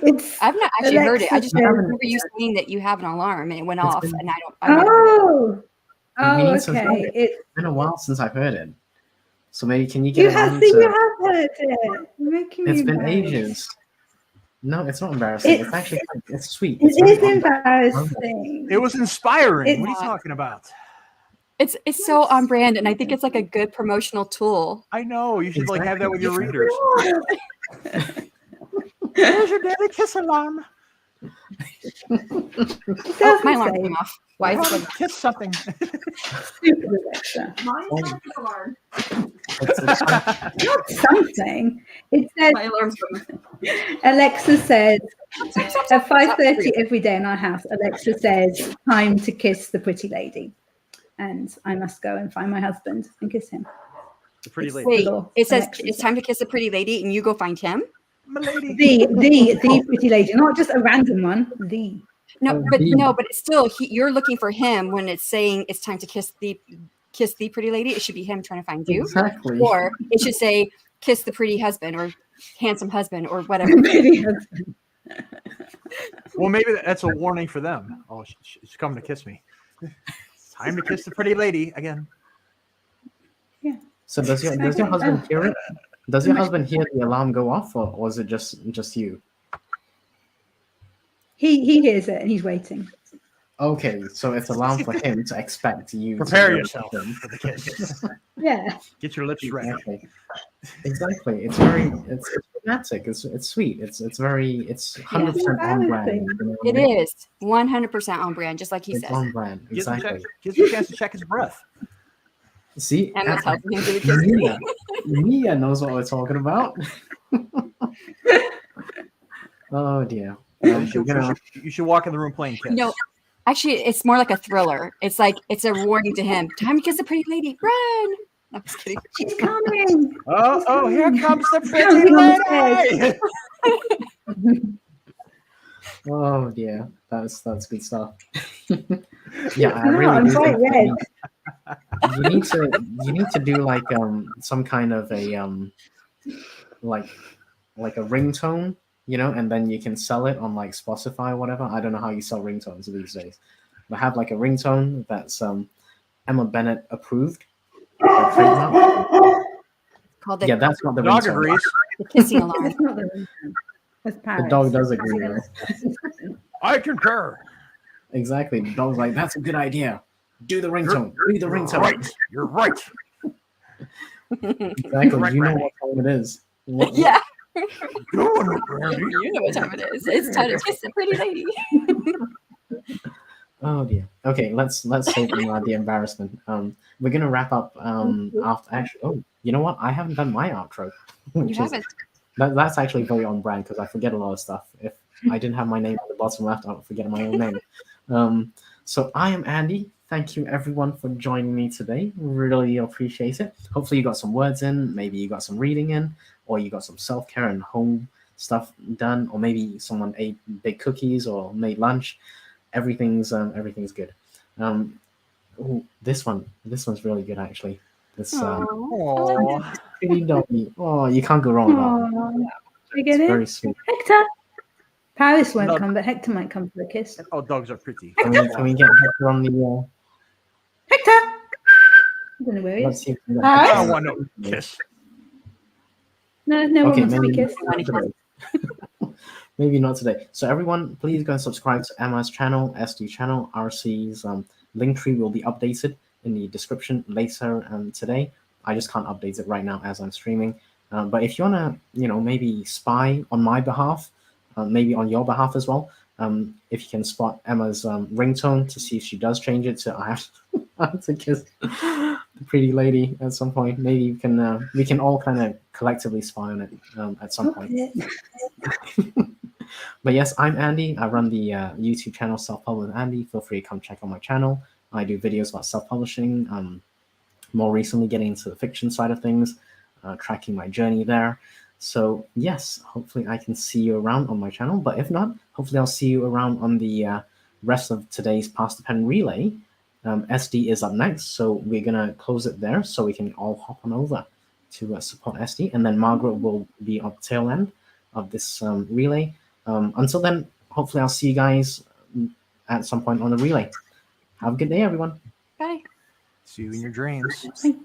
It's I've not actually heard it. I just Alexa remember you saying that you have an alarm and it went It's off, been- and I've never heard it. oh, need some okay. music. It's been a while since I've heard it, so maybe can you get you it have on? you have heard it. You're making me It's been embarrassed. ages. No, it's not embarrassing. It's It's- actually it's sweet. It It's very is on- embarrassing. It was inspiring. It's What are you not. talking about? It's so on brand, and I think it's like a good promotional tool. I know. You should like have that with your Exactly. readers. There's your daily kiss alarm. Oh, my alarm came off. Why is it Kiss something. Stupid Alexa. It's Not something. It says my alarm's going? Alexa says at 5:30 5:30. every day in our house. Alexa says time to kiss the pretty lady, and I must go and find my husband and kiss him. The pretty lady. Wait, Law. it says Alexa it's says. time to kiss a pretty lady, and you go find him. My lady. The pretty lady, not just a random one. The No, but it's still you're looking for him when it's saying it's time to kiss the pretty lady. It should be him trying to find you, exactly. or it should say kiss the pretty husband or handsome husband or whatever. pretty husband. Well, maybe that's a warning for them. Oh, she's coming to kiss me. It's time to kiss the pretty lady again. So does your husband hear it? Does your husband hear the alarm go off, or is it just you? He hears it and he's waiting. Okay, so it's alarm for him to expect you. Prepare to yourself for the kiss. Yeah. Get your lips ready. Exactly. It's very it's romantic. It's sweet. It's 100% on brand. It is 100% on brand, just like he It's says. on brand. Gives him Exactly. a chance to check his breath. See, Emma's helping him do the kissing. Mia knows what we're talking about. Oh dear. You should walk in the room playing kiss. No, actually, it's more like a thriller. It's like it's a warning to him. Time to kiss a pretty lady. Run! I'm just kidding. She's coming. Oh, here comes the pretty Counting on the lady. Oh dear, that's good stuff. Yeah, I No, really I'm do quite think red. you need to do like some kind of a like a ringtone, and then you can sell it on like Spotify or whatever. I don't know how you sell ringtones these days, but have like a ringtone that's Emma Bennett approved, like trademark. Called Yeah, that's not the Dog ringtone. agrees. the kissing alarm. That's not the reason. That's The Paris. dog does agree though. I concur. Exactly. The dog's like, that's a good idea. Do the ringtone. Do the ringtone. Right. You're right. Exactly. Correct, You know Randy. what time it is. What- Yeah, Doing it, Randy. you know what time it is. It's time to kiss a pretty lady. Oh dear. Okay, let's save the embarrassment. We're gonna wrap up after actually. Oh, you know what? I haven't done my outro, You which is haven't. that's actually very on brand because I forget a lot of stuff. If I didn't have my name on the bottom left, I would forget my own name. So I am Andy. Thank you everyone for joining me today. Really appreciate it. Hopefully you got some words in, maybe you got some reading in, or you got some self-care and home stuff done, or maybe someone ate big cookies or made lunch. Everything's good. Ooh, this one's really good actually. This Aw. pretty doggy. Oh, you can't go wrong with that one. Aw. You It's get very it? sweet. Hector. Paris won't No. come, but Hector might come for a kiss. Oh, dogs are pretty. Can we get Hector on the? Hector! I don't know where he Let's is. see if we can get Hi. Hector I on want the- no kiss. No one Okay, wants to be maybe kissed. not today. Maybe not today. So everyone, please go and subscribe to Emma's channel, SD channel, RC's link tree will be updated in the description later today. I just can't update it right now as I'm streaming. But if you wanna, maybe spy on my behalf, maybe on your behalf as well, if you can spot Emma's ringtone to see if she does change it to I have to kiss the pretty lady at some point. Maybe you can we can all kind of collectively spy on it at some point. But yes, I'm Andy. I run the YouTube channel Self Publish with Andy. Feel free to come check out my channel. I do videos about self-publishing. More recently, getting into the fiction side of things, tracking my journey there. So yes, hopefully I can see you around on my channel. But if not, hopefully I'll see you around on the rest of today's Pass the Pen relay. SD is up next, so we're gonna close it there so we can all hop on over to support SD, and then Margaret will be on the tail end of this relay. Until then, hopefully I'll see you guys at some point on the relay. Have a good day, everyone. Bye. See you in your dreams. Bye.